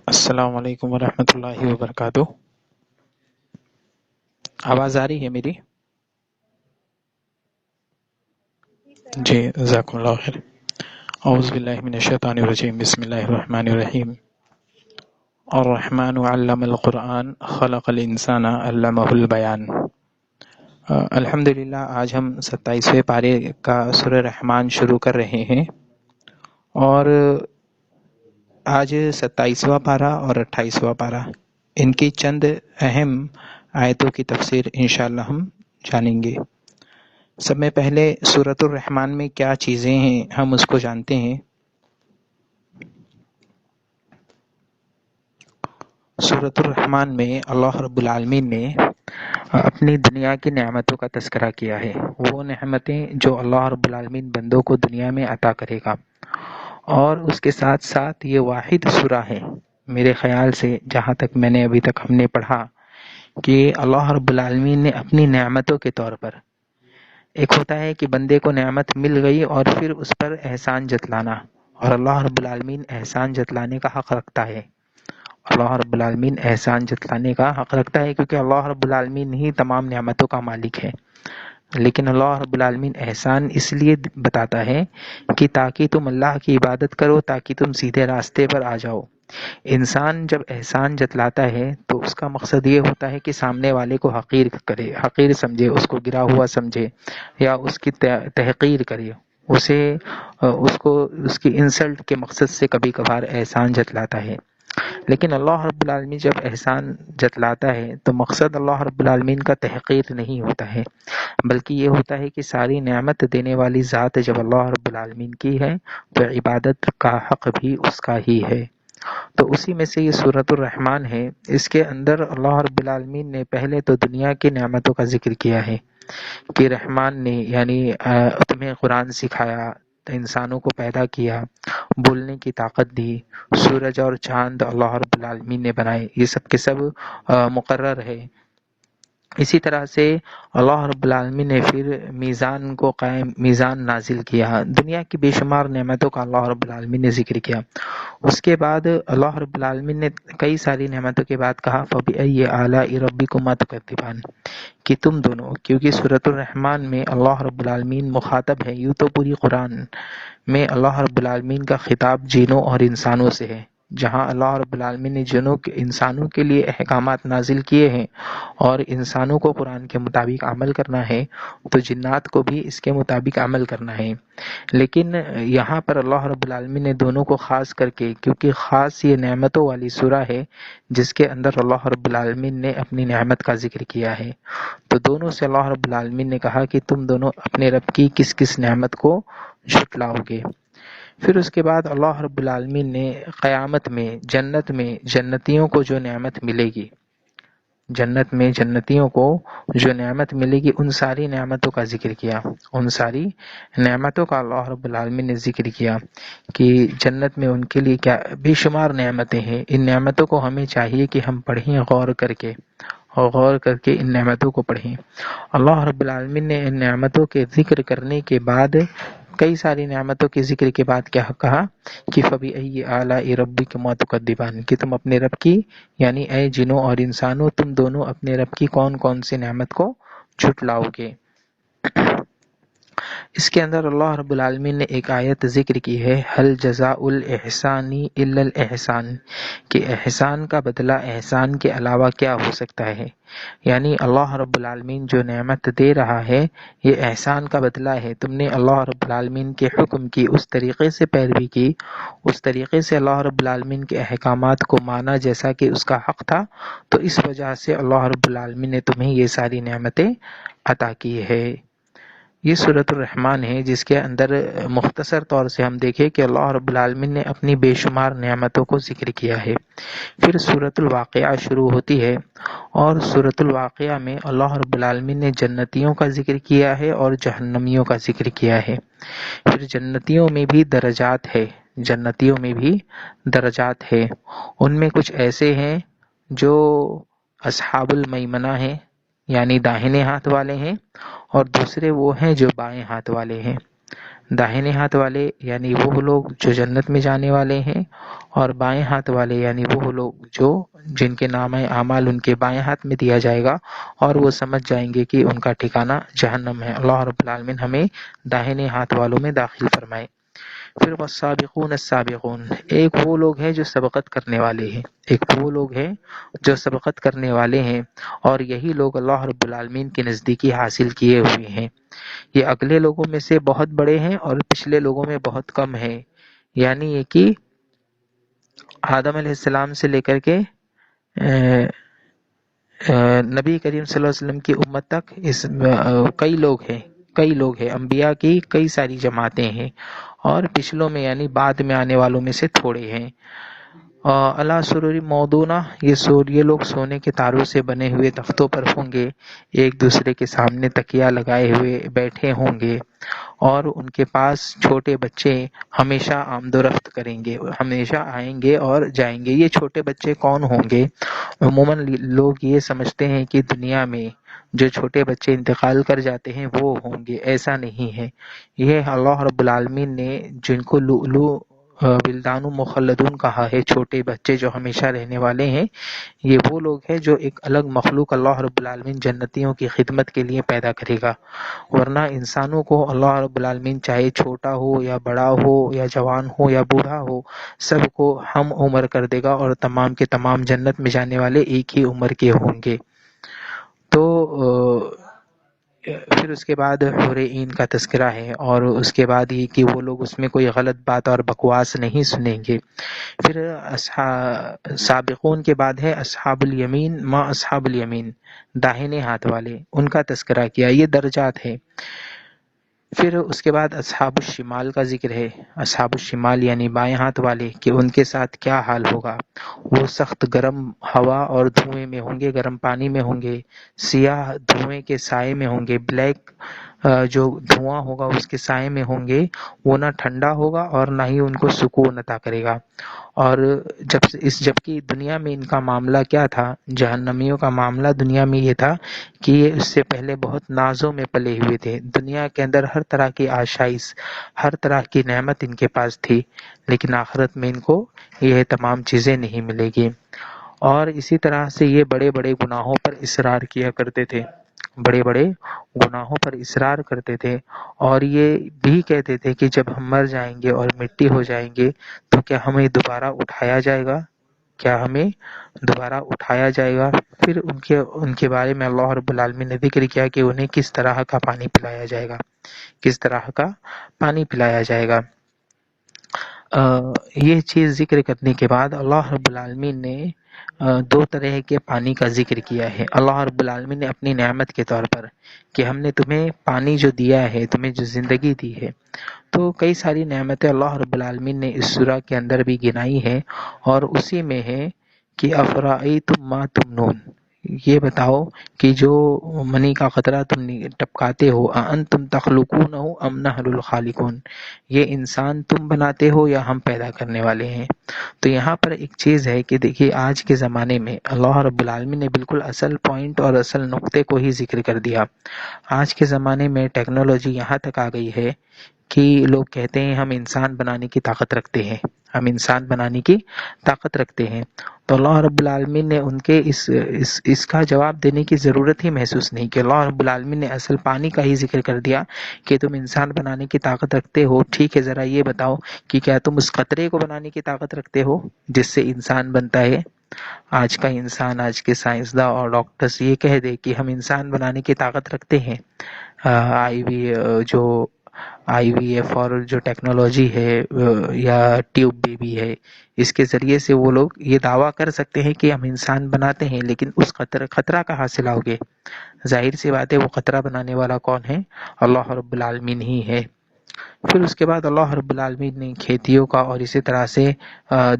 السلام علیکم ورحمۃ اللہ وبرکاتہ۔ آواز آ رہی ہے میری؟ جی جزاکم اللہ خیر۔ اعوذ باللہ من الشیطان الرجیم، بسم اللہ الرحمن الرحیم۔ الرحمن علم القرآن خلق الانسان علمہ البیان۔ الحمدللہ آج ہم 27ویں پارے کا سورہ رحمان شروع کر رہے ہیں، اور آج 27واں پارہ اور 28واں پارہ، ان کی چند اہم آیتوں کی تفسیر انشاءاللہ ہم جانیں گے۔ سب میں پہلے سورۃ الرحمن میں کیا چیزیں ہیں ہم اس کو جانتے ہیں۔ سورۃ الرحمن میں اللہ رب العالمین نے اپنی دنیا کی نعمتوں کا تذکرہ کیا ہے، وہ نعمتیں جو اللہ رب العالمین بندوں کو دنیا میں عطا کرے گا، اور اس کے ساتھ ساتھ یہ واحد سورہ ہے میرے خیال سے، جہاں تک میں نے ابھی تک ہم نے پڑھا، کہ اللہ رب العالمین نے اپنی نعمتوں کے طور پر، ایک ہوتا ہے کہ بندے کو نعمت مل گئی اور پھر اس پر احسان جتلانا، اور اللہ رب العالمین احسان جتلانے کا حق رکھتا ہے۔ اللہ رب العالمین احسان جتلانے کا حق رکھتا ہے کیونکہ اللہ رب العالمین ہی تمام نعمتوں کا مالک ہے، لیکن اللہ رب العالمین احسان اس لیے بتاتا ہے کہ تاکہ تم اللہ کی عبادت کرو، تاکہ تم سیدھے راستے پر آ جاؤ۔ انسان جب احسان جتلاتا ہے تو اس کا مقصد یہ ہوتا ہے کہ سامنے والے کو حقیر کرے، حقیر سمجھے، اس کو گرا ہوا سمجھے، یا اس کی تحقیر کرے، اس کی انسلٹ کے مقصد سے کبھی کبھار احسان جتلاتا ہے۔ لیکن اللہ رب العالمین جب احسان جتلاتا ہے تو مقصد اللہ رب العالمین کا تحقیر نہیں ہوتا ہے، بلکہ یہ ہوتا ہے کہ ساری نعمت دینے والی ذات جب اللہ رب العالمین کی ہے تو عبادت کا حق بھی اس کا ہی ہے۔ تو اسی میں سے یہ سورۃ الرحمن ہے۔ اس کے اندر اللہ رب العالمین نے پہلے تو دنیا کی نعمتوں کا ذکر کیا ہے کہ رحمان نے یعنی تمہیں قرآن سکھایا، انسانوں کو پیدا کیا، بولنے کی طاقت دی، سورج اور چاند اللہ رب العالمین نے بنائے، یہ سب کے سب مقرر ہے۔ اسی طرح سے اللہ رب العالمین نے پھر میزان کو قائم، میزان نازل کیا، دنیا کی بے شمار نعمتوں کا اللہ رب العالمین نے ذکر کیا۔ اس کے بعد اللہ رب العالمین نے کئی ساری نعمتوں کے بعد کہا فَبِأَيِّ آلَاءِ رَبِّكُمَا تُكَذِّبَانِ، کہ تم دونوں، کیونکہ سورۃ الرحمن میں اللہ رب العالمین مخاطب ہے، یوں تو پوری قرآن میں اللہ رب العالمین کا خطاب جنوں اور انسانوں سے ہے، جہاں اللہ رب العالمین نے انسانوں کے لیے احکامات نازل کیے ہیں اور انسانوں کو قرآن کے مطابق عمل کرنا ہے، تو جنات کو بھی اس کے مطابق عمل کرنا ہے۔ لیکن یہاں پر اللہ رب العالمین نے دونوں کو خاص کر کے، کیونکہ خاص یہ نعمتوں والی سورہ ہے جس کے اندر اللہ رب العالمین نے اپنی نعمت کا ذکر کیا ہے، تو دونوں سے اللہ رب العالمین نے کہا کہ تم دونوں اپنے رب کی کس کس نعمت کو جھٹلاؤ گے۔ پھر اس کے بعد اللہ رب العالمین نے قیامت میں جنت میں جنتیوں کو جو نعمت ملے گی، جنت میں جنتیوں کو جو نعمت ملے گی، ان ساری نعمتوں کا ذکر کیا، ان ساری نعمتوں کا اللہ رب العالمین نے ذکر کیا کہ جنت میں ان کے لیے کیا بے شمار نعمتیں ہیں۔ ان نعمتوں کو ہمیں چاہیے کہ ہم پڑھیں غور کر کے، اور غور کر کے ان نعمتوں کو پڑھیں۔ اللہ رب العالمین نے ان نعمتوں کے ذکر کرنے کے بعد، کئی ساری نعمتوں کے ذکر کے بعد کیا کہا کہ فَبِأَيِّ آلَاءِ رَبِّكُمَا تُكَذِّبَانِ، کہ تم اپنے رب کی، یعنی اے جنوں اور انسانوں، تم دونوں اپنے رب کی کون کون سی نعمت کو جھٹلاؤ گے۔ اس کے اندر اللہ رب العالمین نے ایک آیت ذکر کی ہے، هَلْ جَزَاءُ الْإِحْسَانِ إِلَّا الْإِحْسَانِ، کہ احسان کا بدلہ احسان کے علاوہ کیا ہو سکتا ہے، یعنی اللہ رب العالمین جو نعمت دے رہا ہے یہ احسان کا بدلہ ہے۔ تم نے اللہ رب العالمین کے حکم کی، اس طریقے سے پیروی کی، اس طریقے سے اللہ رب العالمین کے احکامات کو مانا جیسا کہ اس کا حق تھا، تو اس وجہ سے اللہ رب العالمین نے تمہیں یہ ساری نعمتیں عطا کی ہے۔ یہ سورۃ الرحمن ہے جس کے اندر مختصر طور سے ہم دیکھیں کہ اللہ رب العالمین نے اپنی بے شمار نعمتوں کو ذکر کیا ہے۔ پھر سورۃ الواقعہ شروع ہوتی ہے، اور سورۃ الواقعہ میں اللہ رب العالمین نے جنتیوں کا ذکر کیا ہے اور جہنمیوں کا ذکر کیا ہے۔ پھر جنتیوں میں بھی درجات ہے، جنتیوں میں بھی درجات ہے، ان میں کچھ ایسے ہیں جو اصحاب المیمنہ ہیں، یعنی داہنے ہاتھ والے ہیں، اور دوسرے وہ ہیں جو بائیں ہاتھ والے ہیں۔ داہنے ہاتھ والے یعنی وہ لوگ جو جنت میں جانے والے ہیں، اور بائیں ہاتھ والے یعنی وہ لوگ جو جن کے نام اعمال ان کے بائیں ہاتھ میں دیا جائے گا اور وہ سمجھ جائیں گے کہ ان کا ٹھکانہ جہنم ہے۔ اللہ رب العالمین ہمیں داہنے ہاتھ والوں میں داخل فرمائے۔ پھر والسابقون السابقون، ایک وہ لوگ ہیں جو سبقت کرنے والے ہیں، ایک وہ لوگ ہیں جو سبقت کرنے والے ہیں، اور یہی لوگ اللہ رب العالمین کی نزدیکی حاصل کیے ہوئے ہیں۔ یہ اگلے لوگوں میں سے بہت بڑے ہیں اور پچھلے لوگوں میں بہت کم ہیں، یعنی یہ کہ آدم علیہ السلام سے لے کر کے نبی کریم صلی اللہ علیہ وسلم کی امت تک اس کئی لوگ ہیں، انبیاء کی کئی ساری جماعتیں ہیں، اور پچھلوں میں یعنی بعد میں آنے والوں میں سے تھوڑے ہیں۔ اللہ سرور موضونہ، یہ لوگ سونے کے تاروں سے بنے ہوئے تختوں پر ہوں گے، ایک دوسرے کے سامنے تکیہ لگائے ہوئے بیٹھے ہوں گے، اور ان کے پاس چھوٹے بچے ہمیشہ آمد و رفت کریں گے، ہمیشہ آئیں گے اور جائیں گے۔ یہ چھوٹے بچے کون ہوں گے؟ عموماً لوگ یہ سمجھتے ہیں کہ دنیا میں جو چھوٹے بچے انتقال کر جاتے ہیں وہ ہوں گے، ایسا نہیں ہے۔ یہ اللہ رب العالمین نے جن کو لؤلؤ ولدان مخلدون کہا ہے، چھوٹے بچے جو ہمیشہ رہنے والے ہیں، یہ وہ لوگ ہیں جو ایک الگ مخلوق اللہ رب العالمین جنتیوں کی خدمت کے لیے پیدا کرے گا، ورنہ انسانوں کو اللہ رب العالمین چاہے چھوٹا ہو یا بڑا ہو یا جوان ہو یا بوڑھا ہو، سب کو ہم عمر کر دے گا، اور تمام کے تمام جنت میں جانے والے ایک ہی عمر کے ہوں گے۔ تو پھر اس کے بعد حور عین کا تذکرہ ہے، اور اس کے بعد یہ کہ وہ لوگ اس میں کوئی غلط بات اور بکواس نہیں سنیں گے۔ پھر سابقون کے بعد ہے اصحاب الیمین، ما اصحاب الیمین، داہنے ہاتھ والے، ان کا تذکرہ کیا، یہ درجات ہے۔ پھر اس کے بعد اصحاب الشمال کا ذکر ہے، اصحاب الشمال یعنی بائیں ہاتھ والے، کہ ان کے ساتھ کیا حال ہوگا۔ وہ سخت گرم ہوا اور دھوئیں میں ہوں گے، گرم پانی میں ہوں گے، سیاہ دھوئیں کے سائے میں ہوں گے، بلیک جو دھواں ہوگا اس کے سائے میں ہوں گے۔ وہ نہ ٹھنڈا ہوگا اور نہ ہی ان کو سکون عطا کرے گا۔ اور جبکہ دنیا میں ان کا معاملہ کیا تھا، جہنمیوں کا معاملہ دنیا میں یہ تھا کہ یہ اس سے پہلے بہت نازوں میں پلے ہوئے تھے، دنیا کے اندر ہر طرح کی آشائش، ہر طرح کی نعمت ان کے پاس تھی، لیکن آخرت میں ان کو یہ تمام چیزیں نہیں ملے گی۔ اور اسی طرح سے یہ بڑے بڑے گناہوں پر اصرار کیا کرتے تھے، بڑے بڑے گناہوں پر اصرار کرتے تھے، اور یہ بھی کہتے تھے کہ جب ہم مر جائیں گے اور مٹی ہو جائیں گے تو کیا ہمیں دوبارہ اٹھایا جائے گا، کیا ہمیں دوبارہ اٹھایا جائے گا۔ پھر ان کے بارے میں اللہ رب العالمین نے ذکر کیا کہ انہیں کس طرح کا پانی پلایا جائے گا، کس طرح کا پانی پلایا جائے گا۔ یہ چیز ذکر کرنے کے بعد اللہ رب العالمین نے دو طرح کے پانی کا ذکر کیا ہے۔ اللہ رب العالمین نے اپنی نعمت کے طور پر کہ ہم نے تمہیں پانی جو دیا ہے، تمہیں جو زندگی دی ہے، تو کئی ساری نعمتیں اللہ رب العالمین نے اس سورہ کے اندر بھی گنائی ہے، اور اسی میں ہے کہ افرأیتم ما تمنون، یہ بتاؤ کہ جو منی کا قطرہ تم ٹپکاتے ہو، اانتم تخلقونہ ام نحن الخالقون، یہ انسان تم بناتے ہو یا ہم پیدا کرنے والے ہیں۔ تو یہاں پر ایک چیز ہے کہ دیکھیے آج کے زمانے میں اللہ رب العالمین نے بالکل اصل پوائنٹ اور اصل نقطے کو ہی ذکر کر دیا۔ آج کے زمانے میں ٹیکنالوجی یہاں تک آ گئی ہے کہ لوگ کہتے ہیں ہم انسان بنانے کی طاقت رکھتے ہیں، ہم انسان بنانے کی طاقت رکھتے ہیں، تو اللہ رب العالمین نے ان کے اس کا جواب دینے کی ضرورت ہی محسوس نہیں کہ اللہ رب العالمین نے اصل پانی کا ہی ذکر کر دیا کہ تم انسان بنانے کی طاقت رکھتے ہو۔ ٹھیک ہے، ذرا یہ بتاؤ کہ کیا تم اس قطرے کو بنانے کی طاقت رکھتے ہو جس سے انسان بنتا ہے؟ آج کا انسان، آج کے سائنسداں اور ڈاکٹرز یہ کہہ دے کہ ہم انسان بنانے کی طاقت رکھتے ہیں، آئی وی ایف اور جو ٹیکنالوجی ہے، یا ٹیوب بیبی ہے، اس کے ذریعے سے وہ لوگ یہ دعویٰ کر سکتے ہیں کہ ہم انسان بناتے ہیں، لیکن اس خطرہ کہاں سے لاؤ گے؟ ظاہر سی بات ہے وہ خطرہ بنانے والا کون ہے؟ اللہ رب العالمین ہی ہے۔ پھر اس کے بعد اللہ رب العالمین نے کھیتیوں کا اور اسی طرح سے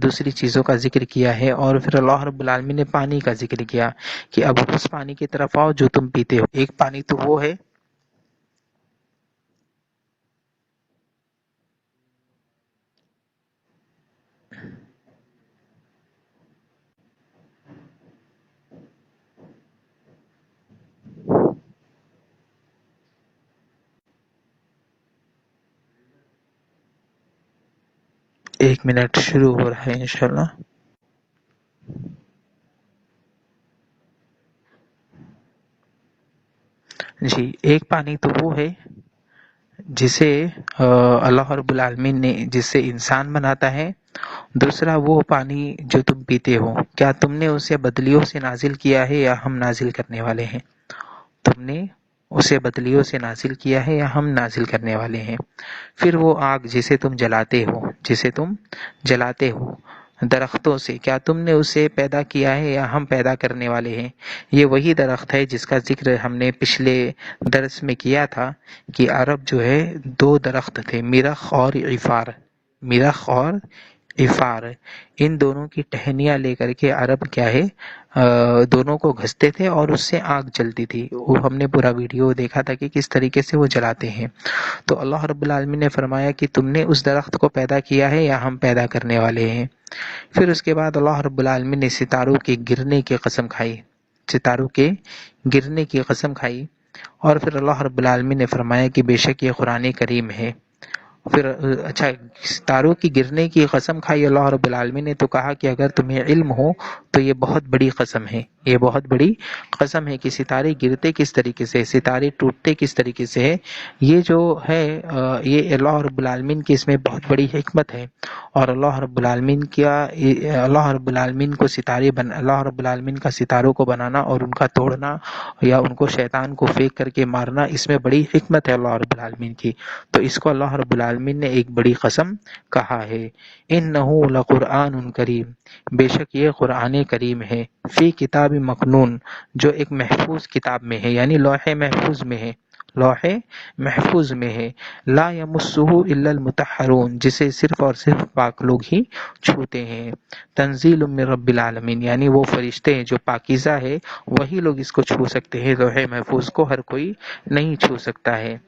دوسری چیزوں کا ذکر کیا ہے، اور پھر اللہ رب العالمین نے پانی کا ذکر کیا کہ اب اس پانی کی طرف آؤ جو تم پیتے ہو۔ ایک پانی تو وہ ہے 1 منٹ شروع ہو رہا ہے انشاءاللہ. جی، ایک پانی تو وہ ہے جسے اللہ رب العالمین نے جس سے انسان بناتا ہے. دوسرا وہ پانی جو تم پیتے ہو، کیا تم نے اسے بدلیوں سے نازل کیا ہے یا ہم نازل کرنے والے ہیں؟ تم نے اسے بدلیوں سے نازل کیا ہے یا ہم نازل کرنے والے ہیں. پھر وہ آگ جسے تم جلاتے ہو درختوں سے، کیا تم نے اسے پیدا کیا ہے یا ہم پیدا کرنے والے ہیں؟ یہ وہی درخت ہے جس کا ذکر ہم نے پچھلے درس میں کیا تھا کہ عرب جو ہے 2 درخت تھے، مرخ اور عفار. ان دونوں کی ٹہنیاں لے کر کے عرب کیا ہے دونوں کو گھستے تھے اور اس سے آگ جلتی تھی. وہ ہم نے پورا ویڈیو دیکھا تھا کہ کس طریقے سے وہ جلاتے ہیں. تو اللہ رب العالمین نے فرمایا کہ تم نے اس درخت کو پیدا کیا ہے یا ہم پیدا کرنے والے ہیں. پھر اس کے بعد اللہ رب العالمین نے ستاروں کے گرنے کی قسم کھائی اور پھر اللہ رب العالمین نے فرمایا کہ بے شک یہ قرآن کریم ہے. پھر ستاروں کی گرنے کی قسم کھائی اللہ رب العالمین نے، تو کہا کہ اگر تمہیں علم ہو تو یہ بہت بڑی قسم ہے کہ ستارے گرتے کس طریقے سے، ستارے ٹوٹتے کس طریقے سے ہے. یہ جو ہے یہ اللہ رب العالمین کی اس میں بہت بڑی حکمت ہے. اور اللہ رب العالمین کا ستاروں کو بنانا اور ان کا توڑنا یا ان کو شیطان کو پھینک کر کے مارنا، اس میں بڑی حکمت ہے اللہ رب العالمین کی. تو اس کو اللہ رب العالمین نے ایک بڑی قسم کہا ہے. انہ لقرآن کریم، بے شک یہ قرآن کریم ہے. فی کتاب مکنون، جو ایک محفوظ کتاب میں ہے، یعنی لوح محفوظ میں ہے. لا یمسہ الا المطہرون، جسے صرف اور صرف پاک لوگ ہی چھوتے ہیں. تنزیل من رب العالمین، یعنی وہ فرشتے ہیں جو پاکیزہ ہے وہی لوگ اس کو چھو سکتے ہیں، لوح محفوظ کو ہر کوئی نہیں چھو سکتا ہے.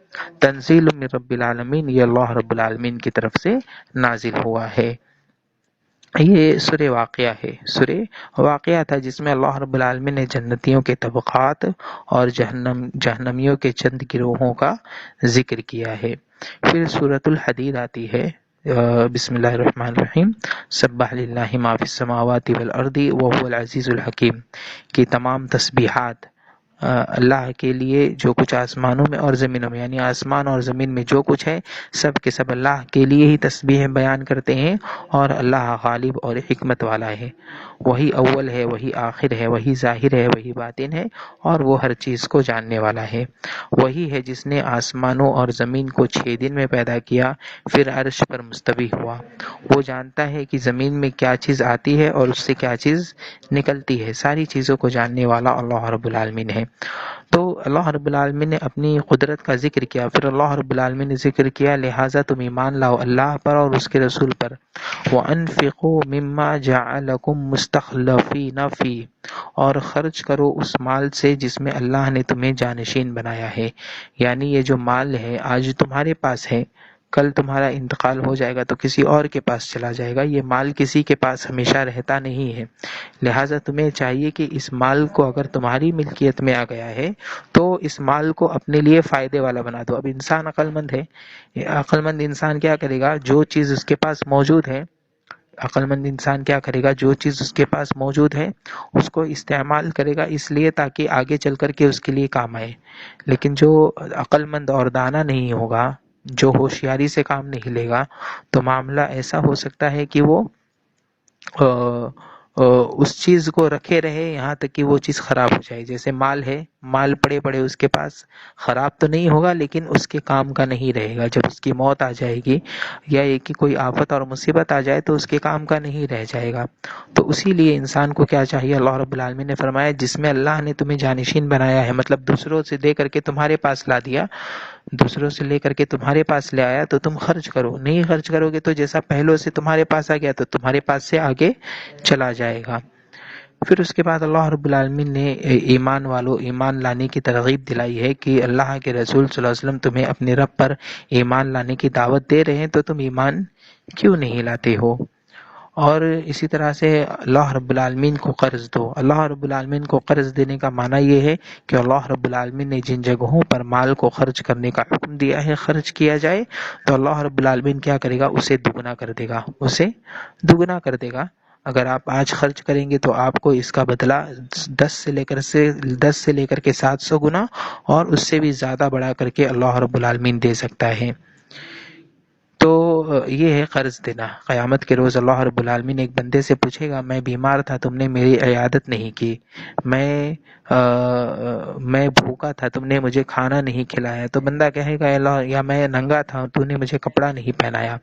تنزیل من رب العالمین، یہ اللہ رب العالمین کی طرف سے نازل ہوا ہے. یہ سورہ واقعہ تھا جس میں اللہ رب العالمین نے جنتیوں کے طبقات اور جہنمیوں کے چند گروہوں کا ذکر کیا ہے. پھر سورۃ الحدید آتی ہے. بسم اللہ الرحمن الرحیم. سبح للہ ما فی السماوات والارض وهو العزیز الحکیم، کی تمام تسبیحات اللہ کے لیے جو کچھ آسمانوں میں اور زمینوں میں، یعنی آسمان اور زمین میں جو کچھ ہے سب کے سب اللہ کے لیے ہی تسبیح بیان کرتے ہیں، اور اللہ غالب اور حکمت والا ہے. وہی اول ہے، وہی آخر ہے، وہی ظاہر ہے، وہی باطن ہے، اور وہ ہر چیز کو جاننے والا ہے. وہی ہے جس نے آسمانوں اور زمین کو 6 دن میں پیدا کیا، پھر عرش پر مستوی ہوا. وہ جانتا ہے کہ زمین میں کیا چیز آتی ہے اور اس سے کیا چیز نکلتی ہے. ساری چیزوں کو جاننے والا اللہ رب العالمین ہے. تو اللہ رب العالمین نے اپنی قدرت کا ذکر کیا، پھر اللہ رب العالمین نے ذکر کیا لہٰذا تم ایمان لاؤ اللہ پر اور اس کے رسول پر. وَأَنفِقُوا مِمَّا جَعَلَكُم مُّسْتَخْلَفِينَ فِيهِ، اور خرچ کرو اس مال سے جس میں اللہ نے تمہیں جانشین بنایا ہے. یعنی یہ جو مال ہے آج تمہارے پاس ہے، کل تمہارا انتقال ہو جائے گا تو کسی اور کے پاس چلا جائے گا. یہ مال کسی کے پاس ہمیشہ رہتا نہیں ہے، لہٰذا تمہیں چاہیے کہ اس مال کو اگر تمہاری ملکیت میں آ گیا ہے تو اس مال کو اپنے لیے فائدے والا بنا دو. اب انسان عقل مند ہے، عقل مند انسان کیا کرے گا؟ جو چیز اس کے پاس موجود ہے، عقل مند انسان کیا کرے گا؟ جو چیز اس کے پاس موجود ہے اس کو استعمال کرے گا، اس لیے تاکہ آگے چل کر کے اس کے لیے کام آئے. لیکن جو عقل مند اور دانا نہیں ہوگا، جو ہوشیاری سے کام نہیں لے گا، تو معاملہ ایسا ہو سکتا ہے کہ وہ اس چیز کو رکھے رہے یہاں تک کہ وہ چیز خراب ہو جائے. جیسے مال ہے، مال پڑے پڑے اس کے پاس خراب تو نہیں ہوگا لیکن اس کے کام کا نہیں رہے گا. جب اس کی موت آ جائے گی یا ایک کی کوئی آفت اور مصیبت آ جائے تو اس کے کام کا نہیں رہ جائے گا. تو اسی لیے انسان کو کیا چاہیے؟ اللہ رب العالمین نے فرمایا جس میں اللہ نے تمہیں جانشین بنایا ہے، مطلب دوسروں سے دے کر کے تمہارے پاس لا دیا، دوسروں سے لے کر کے تمہارے پاس لے آیا، تو تم خرچ کرو. نہیں خرچ کرو گے تو جیسا پہلوں سے تمہارے پاس آ گیا تو تمہارے پاس سے آگے چلا جائے گا. پھر اس کے بعد اللہ رب العالمین نے ایمان لانے کی ترغیب دلائی ہے کہ اللہ کے رسول صلی اللہ علیہ وسلم تمہیں اپنے رب پر ایمان لانے کی دعوت دے رہے ہیں تو تم ایمان کیوں نہیں لاتے ہو؟ اور اسی طرح سے اللہ رب العالمین کو قرض دو۔ اللہ رب العالمین کو قرض دینے کا معنی یہ ہے کہ اللہ رب العالمین نے جن جگہوں پر مال کو خرچ کرنے کا حکم دیا ہے خرچ کیا جائے، تو اللہ رب العالمین کیا کرے گا؟ اسے دگنا کر دے گا، اسے دگنا کر دے گا۔ اگر آپ آج خرچ کریں گے تو آپ کو اس کا بدلہ 10 سے لے کر کے 700 گنا اور اس سے بھی زیادہ بڑھا کر کے اللہ رب العالمین دے سکتا ہے۔ تو یہ ہے قرض دینا۔ قیامت کے روز اللہ رب العالمین ایک بندے سے پوچھے گا، میں بیمار تھا تم نے میری عیادت نہیں کی، میں بھوکا تھا تم نے مجھے کھانا نہیں کھلایا، تو بندہ کہے گا اے اللہ، یا میں ننگا تھا تو نے مجھے کپڑا نہیں پہنایا،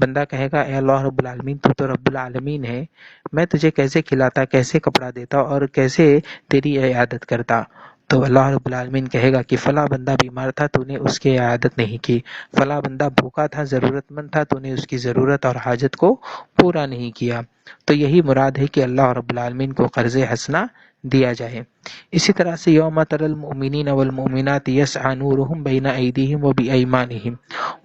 بندہ کہے گا اے اللہ رب العالمین تو رب العالمین ہے، میں تجھے کیسے کھلاتا، کیسے کپڑا دیتا اور کیسے تیری عیادت کرتا؟ تو اللہ رب العالمین کہے گا کہ فلاں بندہ بیمار تھا تو نے اس کی عیادت نہیں کی، فلاں بندہ بھوکا تھا ضرورت مند تھا تو نے اس کی ضرورت اور حاجت کو پورا نہیں کیا۔ تو یہی مراد ہے کہ اللہ رب العالمین کو قرض حسنہ دیا جائے۔ اسی طرح سے یوم تری المؤمنین والمؤمنات یسعی نورہم بین ایدیہم وبایمانہم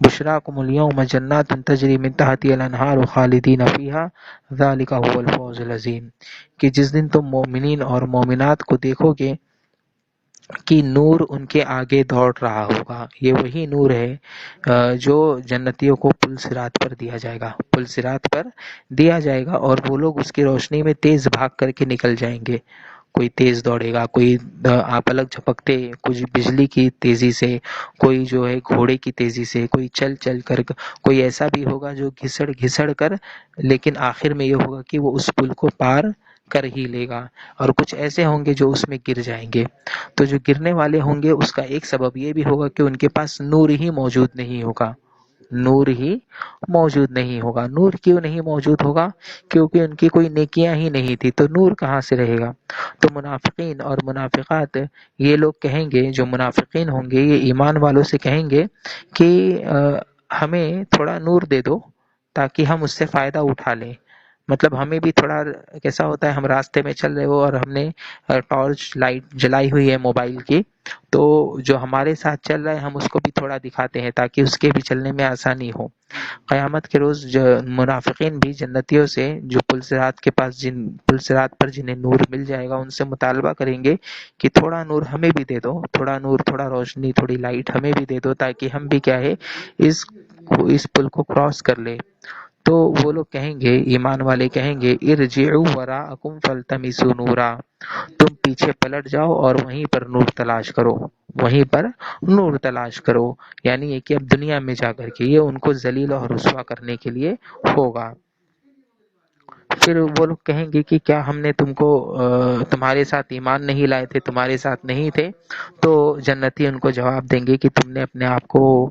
بشراکم الیوم جنات تجری من تحتہا الانہار خالدین فیہا ذلک هو الفوز العظیم، کہ جس دن تم مومنین اور مومنات کو دیکھو گے کہ نور ان کے آگے دوڑ رہا ہوگا، یہ وہی نور ہے جو جنتیوں کو پل صراط پر دیا جائے گا، پل صراط پر دیا جائے گا، اور وہ لوگ اس کی روشنی میں تیز بھاگ کر کے نکل جائیں گے۔ کوئی تیز دوڑے گا، کوئی پلک جھپکتے، کچھ بجلی کی تیزی سے، کوئی جو ہے گھوڑے کی تیزی سے، کوئی چل چل کر، کوئی ایسا بھی ہوگا جو گھسڑ گھسڑ کر، لیکن آخر میں یہ ہوگا کہ وہ اس پل کو پار کر ہی لے گا، اور کچھ ایسے ہوں گے جو اس میں گر جائیں گے۔ تو جو گرنے والے ہوں گے اس کا ایک سبب یہ بھی ہوگا کہ ان کے پاس نور ہی موجود نہیں ہوگا، نور ہی موجود نہیں ہوگا۔ نور کیوں نہیں موجود ہوگا؟ کیونکہ ان کی کوئی نیکیاں ہی نہیں تھی، تو نور کہاں سے رہے گا؟ تو منافقین اور منافقات یہ لوگ کہیں گے، جو منافقین ہوں گے یہ ایمان والوں سے کہیں گے کہ ہمیں تھوڑا نور دے دو تاکہ ہم اس سے فائدہ اٹھا لیں، مطلب ہمیں بھی تھوڑا، کیسا ہوتا ہے ہم راستے میں چل رہے ہو اور ہم نے ٹارچ لائٹ جلائی ہوئی ہے موبائل کی، تو جو ہمارے ساتھ چل رہا ہے ہم اس کو بھی تھوڑا دکھاتے ہیں تاکہ اس کے بھی چلنے میں آسانی ہو۔ قیامت کے روز جو منافقین بھی جنتیوں سے، جو پل صراط کے پاس، پل صراط پر جنہیں نور مل جائے گا، ان سے مطالبہ کریں گے کہ تھوڑا نور ہمیں بھی دے دو، تھوڑا نور، تھوڑا روشنی، تھوڑی لائٹ ہمیں بھی دے دو تاکہ ہم بھی کیا ہے اس پل کو کراس کر لے۔ تو وہ لوگ کہیں گے، ایمان والے کہیں گے ارجعوا وراءکم فالتمسوا نورا، تم پیچھے پلٹ جاؤ اور وہیں پر نور تلاش کرو، وہیں پر نور تلاش کرو، یعنی یہ کہ اب دنیا میں جا کر کے یہ ان کو ذلیل اور رسوا کرنے کے لیے ہوگا۔ پھر وہ لوگ کہیں گے کہ کیا ہم نے تمہارے ساتھ ایمان نہیں لائے تھے، تمہارے ساتھ نہیں تھے؟ تو جنتی ان کو جواب دیں گے کہ تم نے اپنے آپ کو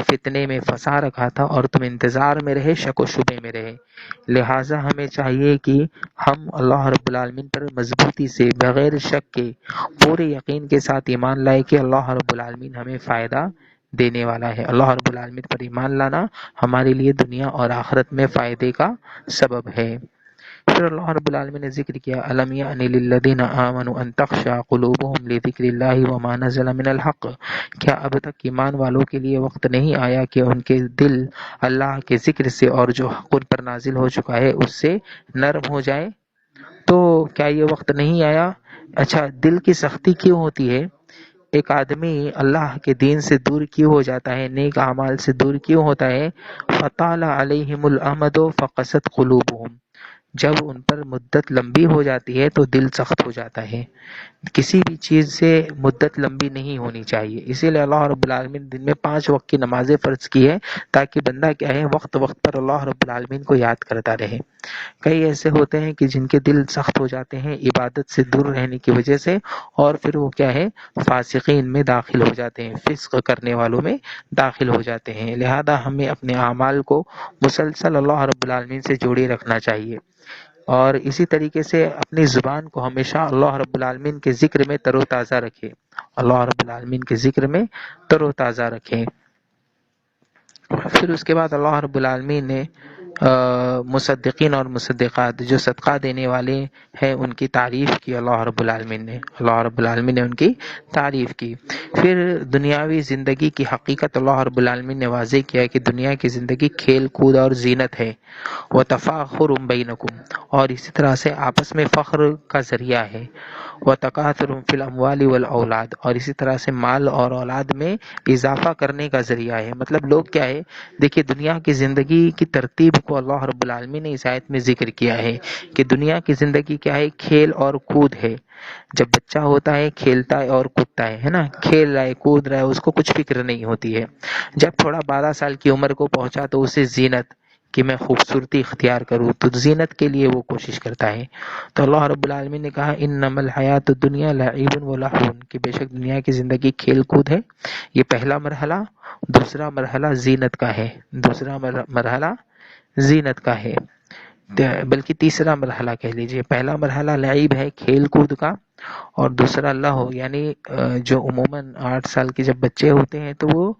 فتنے میں پھنسا رکھا تھا اور تم انتظار میں رہے، شک و شبے میں رہے، لہٰذا ہمیں چاہیے کہ ہم اللہ رب العالمین پر مضبوطی سے، بغیر شک کے، پورے یقین کے ساتھ ایمان لائے کہ اللہ رب العالمین ہمیں فائدہ دینے والا ہے۔ اللہ رب العالمین پر ایمان لانا ہمارے لیے دنیا اور آخرت میں فائدے کا سبب ہے۔ پھر اللہ رب العالمین نے ذکر کیا الم یأن للذین آمنوا ان تخشع قلوبهم لذکر اللہ وما نزل من الحق، کیا اب تک ایمان والوں کے لیے وقت نہیں آیا کہ ان کے دل اللہ کے ذکر سے اور جو حق ان پر نازل ہو چکا ہے اس سے نرم ہو جائے؟ تو کیا یہ وقت نہیں آیا؟ اچھا، دل کی سختی کیوں ہوتی ہے؟ ایک آدمی اللہ کے دین سے دور کیوں ہو جاتا ہے، نیک اعمال سے دور کیوں ہوتا ہے؟ فطال علیہم الامد فقست قلوبہم، جب ان پر مدت لمبی ہو جاتی ہے تو دل سخت ہو جاتا ہے۔ کسی بھی چیز سے مدت لمبی نہیں ہونی چاہیے، اسی لیے اللہ رب العالمین دن میں 5 وقت کی نمازیں فرض کی ہے تاکہ بندہ کیا ہے، وقت وقت پر اللہ رب العالمین کو یاد کرتا رہے۔ کئی ایسے ہوتے ہیں کہ جن کے دل سخت ہو جاتے ہیں عبادت سے دور رہنے کی وجہ سے، اور پھر وہ کیا ہے، فاسقین میں داخل ہو جاتے ہیں، فسق کرنے والوں میں داخل ہو جاتے ہیں۔ لہذا ہمیں اپنے اعمال کو مسلسل اللہ رب العالمین سے جوڑے رکھنا چاہیے، اور اسی طریقے سے اپنی زبان کو ہمیشہ اللہ رب العالمین کے ذکر میں تر و تازہ رکھے، اللہ رب العالمین کے ذکر میں تر و تازہ رکھیں۔ پھر اس کے بعد اللہ رب العالمین نے مصدقین اور مصدقات جو صدقہ دینے والے ہیں ان کی تعریف کی اللہ رب العالمین نے، اللہ رب العالمین نے ان کی تعریف کی۔ پھر دنیاوی زندگی کی حقیقت اللہ رب العالمین نے واضح کیا کہ دنیا کی زندگی کھیل کود اور زینت ہے، وتفاخر بینکم، اور اسی طرح سے آپس میں فخر کا ذریعہ ہے، وتکاثر فی الاموال والاولاد، اور اسی طرح سے مال اور اولاد میں اضافہ کرنے کا ذریعہ ہے۔ مطلب لوگ کیا ہے، دیکھیے دنیا کی زندگی کی ترتیب کو اللہ رب العالمین نے اس آیت میں ذکر کیا ہے کہ دنیا کی زندگی کیا ہے، کھیل اور کود ہے۔ جب بچہ ہوتا ہے کھیلتا ہے اور کودتا ہے نا، کھیل رہا ہے کود رہا ہے، اس کو کچھ فکر نہیں ہوتی ہے۔ جب تھوڑا 12 سال کی عمر کو پہنچا تو اسے زینت کہ میں خوبصورتی اختیار کروں، تو زینت کے لیے وہ کوشش کرتا ہے۔ تو اللہ رب العالمین نے کہا انما الحیات الدنیا لعب و لہو، کہ بے شک دنیا کی زندگی کھیل کود ہے، یہ پہلا مرحلہ۔ دوسرا مرحلہ زینت کا ہے، دوسرا مرحلہ زینت کا ہے، بلکہ تیسرا مرحلہ کہہ لیجئے۔ پہلا مرحلہ لعب ہے کھیل کود کا، اور دوسرا لہو یعنی جو عموماً 8 سال کے جب بچے ہوتے ہیں تو وہ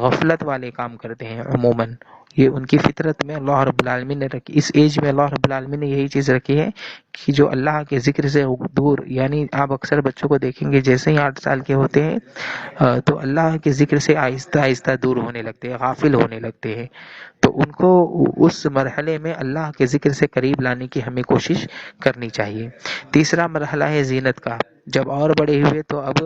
غفلت والے کام کرتے ہیں عموماً، یہ ان کی فطرت میں اللہ رب العالمین نے رکھی، اس ایج میں اللہ رب العالمین نے یہی چیز رکھی ہے کہ جو اللہ کے ذکر سے دور، یعنی آپ اکثر بچوں کو دیکھیں گے جیسے ہی 8 سال کے ہوتے ہیں تو اللہ کے ذکر سے آہستہ آہستہ دور ہونے لگتے ہیں، غافل ہونے لگتے ہیں۔ تو ان کو اس مرحلے میں اللہ کے ذکر سے قریب لانے کی ہمیں کوشش کرنی چاہیے۔ تیسرا مرحلہ ہے زینت کا، جب اور بڑے ہوئے تو اب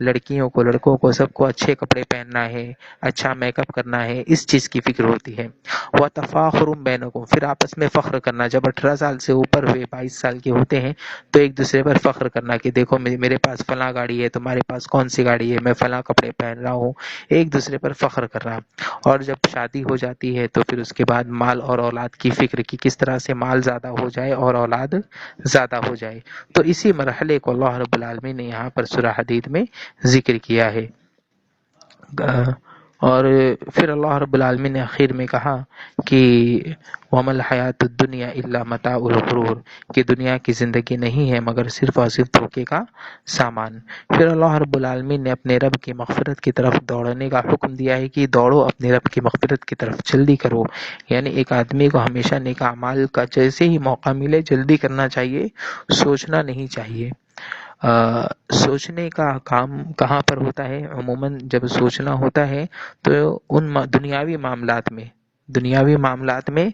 لڑکیوں کو لڑکوں کو سب کو اچھے کپڑے پہننا ہے، اچھا میک اپ کرنا ہے، اس چیز کی فکر ہوتی ہے۔ وَتَفَاخُرٌ بَيْنَكُمْ، پھر آپس میں فخر کرنا، جب 18 سال سے اوپر ہوئے 22 سال کے ہوتے ہیں تو ایک دوسرے پر فخر کرنا کہ دیکھو میرے پاس فلاں گاڑی ہے، تمہارے پاس کون سی گاڑی ہے، میں فلاں کپڑے پہن رہا ہوں، ایک دوسرے پر فخر کرنا۔ اور جب شادی ہو جاتی ہے تو پھر اس کے بعد مال اور اولاد کی فکر کی کس طرح سے مال زیادہ ہو جائے اور اولاد زیادہ ہو جائے۔ تو اسی مرحلے کو اللہ رب العالمین نے یہاں پر سورہ حدید میں ذکر کیا ہے۔ اور پھر اللہ رب العالمین نے آخر میں کہا کہ وَمَا الْحَيَاةُ الدُّنْيَا إِلَّا مَتَاعُ الْغُرُورِ، کہ دنیا کی زندگی نہیں ہے مگر صرف اور صرف دھوکے کا سامان۔ پھر اللہ رب العالمین نے اپنے رب کی مغفرت کی طرف دوڑنے کا حکم دیا ہے کہ دوڑو اپنے رب کی مغفرت کی طرف، جلدی کرو۔ یعنی ایک آدمی کو ہمیشہ نیک اعمال کا جیسے ہی موقع ملے جلدی کرنا چاہیے، سوچنا نہیں چاہیے۔ سوچنے کا کام کہاں پر ہوتا ہے؟ عموماً جب سوچنا ہوتا ہے تو ان دنیاوی معاملات میں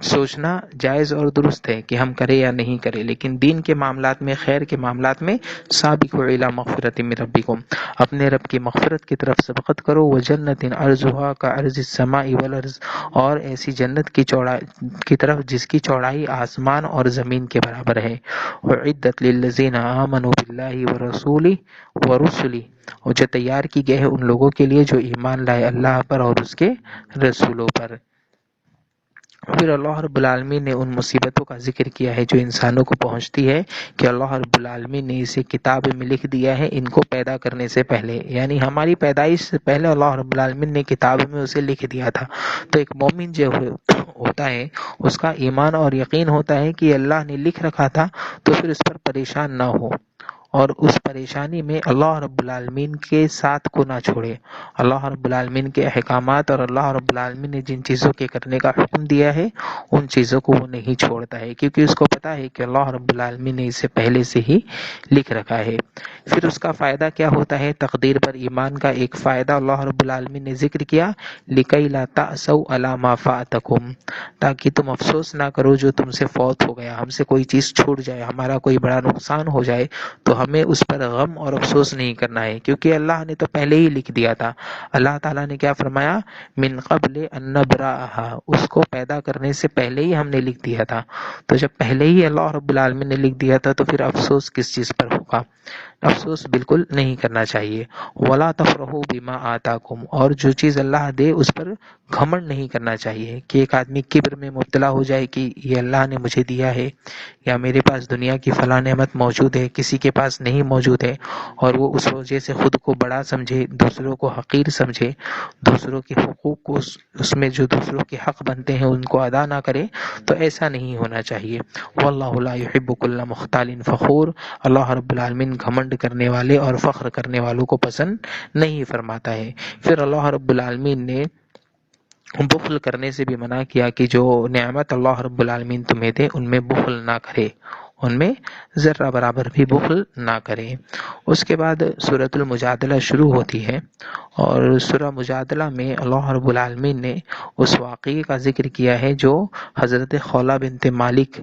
سوچنا جائز اور درست ہے کہ ہم کریں یا نہیں کریں، لیکن دین کے معاملات میں، خیر کے معاملات میں سابقوا الی مغفرۃ من ربکم، اپنے رب کی مغفرت کی طرف سبقت کرو، وجنۃ عرضھا کعرض السماء والارض، اور ایسی جنت کی طرف جس کی چوڑائی آسمان اور زمین کے برابر ہے، اعدت للذین آمنوا باللہ ورسلہ، اور جو تیار کی گئے ہے ان لوگوں کے لیے جو ایمان لائے اللہ پر اور اس کے رسولوں پر۔ پھر اللہ رب العالمین نے ان مصیبتوں کا ذکر کیا ہے جو انسانوں کو پہنچتی ہے کہ اللہ رب العالمین نے اسے کتاب میں لکھ دیا ہے ان کو پیدا کرنے سے پہلے، یعنی ہماری پیدائش سے پہلے اللہ رب العالمین نے کتاب میں اسے لکھ دیا تھا۔ تو ایک مومن جو ہوتا ہے اس کا ایمان اور یقین ہوتا ہے کہ اللہ نے لکھ رکھا تھا، تو پھر اس پر پریشان نہ ہو، اور اس پریشانی میں اللہ رب العالمین کے ساتھ کو نہ چھوڑے۔ اللہ رب العالمین کے احکامات اور اللہ رب العالمین نے جن چیزوں کے کرنے کا حکم دیا ہے ان چیزوں کو وہ نہیں چھوڑتا ہے، کیونکہ اس کو پتا ہے کہ اللہ رب العالمین نے اسے پہلے سے ہی لکھ رکھا ہے۔ پھر اس کا فائدہ کیا ہوتا ہے؟ تقدیر پر ایمان کا ایک فائدہ اللہ رب العالمین نے ذکر کیا، لِكَيْ لَا تَأْسَوْا عَلَىٰ مَا فَاتَكُمْ، تاکہ تم افسوس نہ کرو جو تم سے فوت ہو گیا، ہم سے کوئی چیز چھوٹ جائے، ہمارا کوئی بڑا نقصان ہو جائے تو ہمیں اس پر غم اور افسوس نہیں کرنا ہے، کیونکہ اللہ نے تو پہلے ہی لکھ دیا تھا۔ اللہ تعالیٰ نے کیا فرمایا؟ من قبل ان نبرأها، اس کو پیدا کرنے سے پہلے ہی ہم نے لکھ دیا تھا۔ تو جب پہلے ہی اللہ رب العالمین نے لکھ دیا تھا تو پھر افسوس کس چیز پر ہوگا؟ افسوس بالکل نہیں کرنا چاہیے۔ ولا تفرحوا بما آتاکم، اور جو چیز اللہ دے اس پر گھمنڈ نہیں کرنا چاہیے کہ ایک آدمی کبر میں مبتلا ہو جائے کہ یہ اللہ نے مجھے دیا ہے، یا میرے پاس دنیا کی فلاں نعمت موجود ہے کسی کے پاس نہیں موجود ہے، اور وہ اس وجہ سے خود کو بڑا سمجھے، دوسروں کو حقیر سمجھے، دوسروں کے حقوق کو اس میں جو دوسروں کے حق بنتے ہیں ان کو ادا نہ کرے، تو ایسا نہیں ہونا چاہیے۔ واللہ لا يحب كل مختال فخور، اللہ رب العالمین گھمنڈ کرنے والے اور فخر کرنے والوں کو پسند نہیں فرماتا ہے۔ پھر اللہ رب العالمین نے بخل کرنے سے بھی منع کیا کہ جو نعمت اللہ رب العالمین تمہیں دے ان میں بخل نہ کرے، ان میں ذرہ برابر بھی بخل نہ کرے۔ اس کے بعد سورۃ المجادلہ شروع ہوتی ہے، اور سورہ مجادلہ میں اللہ رب العالمین نے اس واقعے کا ذکر کیا ہے جو حضرت خولہ بنت مالک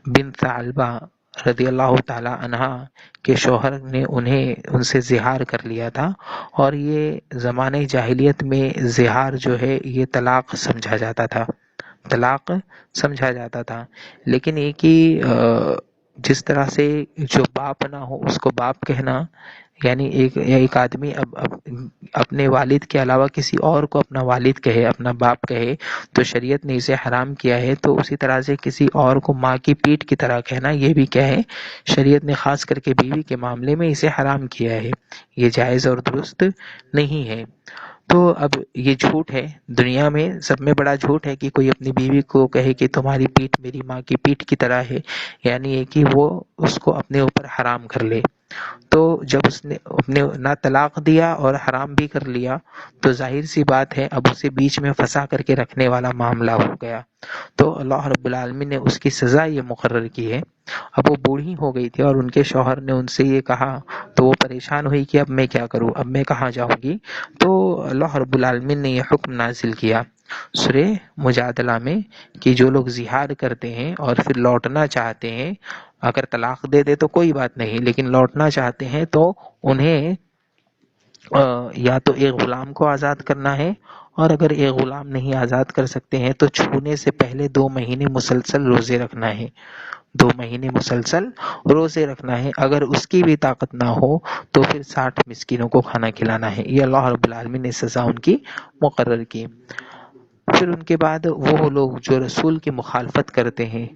بن ثعلبہ رضی اللہ تعالی عنہا کے شوہر نے ان سے زہار کر لیا تھا، اور یہ زمانہ جاہلیت میں زہار جو ہے یہ طلاق سمجھا جاتا تھا، طلاق سمجھا جاتا تھا۔ لیکن یہ کہ جس طرح سے جو باپ نہ ہو اس کو باپ کہنا، یعنی ایک آدمی اب اپنے والد کے علاوہ کسی اور کو اپنا والد کہے، اپنا باپ کہے، تو شریعت نے اسے حرام کیا ہے۔ تو اسی طرح سے کسی اور کو ماں کی پیٹھ کی طرح کہنا، یہ بھی کیا ہے، شریعت نے خاص کر کے بیوی کے معاملے میں اسے حرام کیا ہے، یہ جائز اور درست نہیں ہے۔ تو اب یہ جھوٹ ہے، دنیا میں سب میں بڑا جھوٹ ہے کہ کوئی اپنی بیوی کو کہے کہ تمہاری پیٹھ میری ماں کی پیٹھ کی طرح ہے، یعنی یہ کہ وہ اس کو اپنے اوپر حرام کر لے۔ تو جب اس نے اپنے نہ طلاق دیا اور حرام بھی کر لیا، تو ظاہر سی بات ہے اب اسے بیچ میں پھنسا کر کے رکھنے والا معاملہ ہو گیا۔ تو اللہ رب العالمین نے اس کی سزا یہ مقرر کی ہے۔ اب وہ بوڑھی ہو گئی تھی اور ان کے شوہر نے ان سے یہ کہا، تو وہ پریشان ہوئی کہ اب میں کیا کروں، اب میں کہاں جاؤں گی۔ تو اللہ رب العالمین نے یہ حکم نازل کیا سورہ مجادلہ میں کہ جو لوگ زہار کرتے ہیں اور پھر لوٹنا چاہتے ہیں، اگر طلاق دے دے تو کوئی بات نہیں، لیکن لوٹنا چاہتے ہیں تو انہیں یا تو ایک غلام کو آزاد کرنا ہے، اور اگر ایک غلام نہیں آزاد کر سکتے ہیں تو چھونے سے پہلے 2 مہینے مسلسل روزے رکھنا ہے، 2 مہینے مسلسل روزے رکھنا ہے۔ اگر اس کی بھی طاقت نہ ہو تو پھر 60 مسکینوں کو کھانا کھلانا ہے۔ یہ اللہ رب العالمین نے سزا ان کی مقرر کی۔ پھر ان کے بعد وہ لوگ جو رسول کی مخالفت کرتے ہیں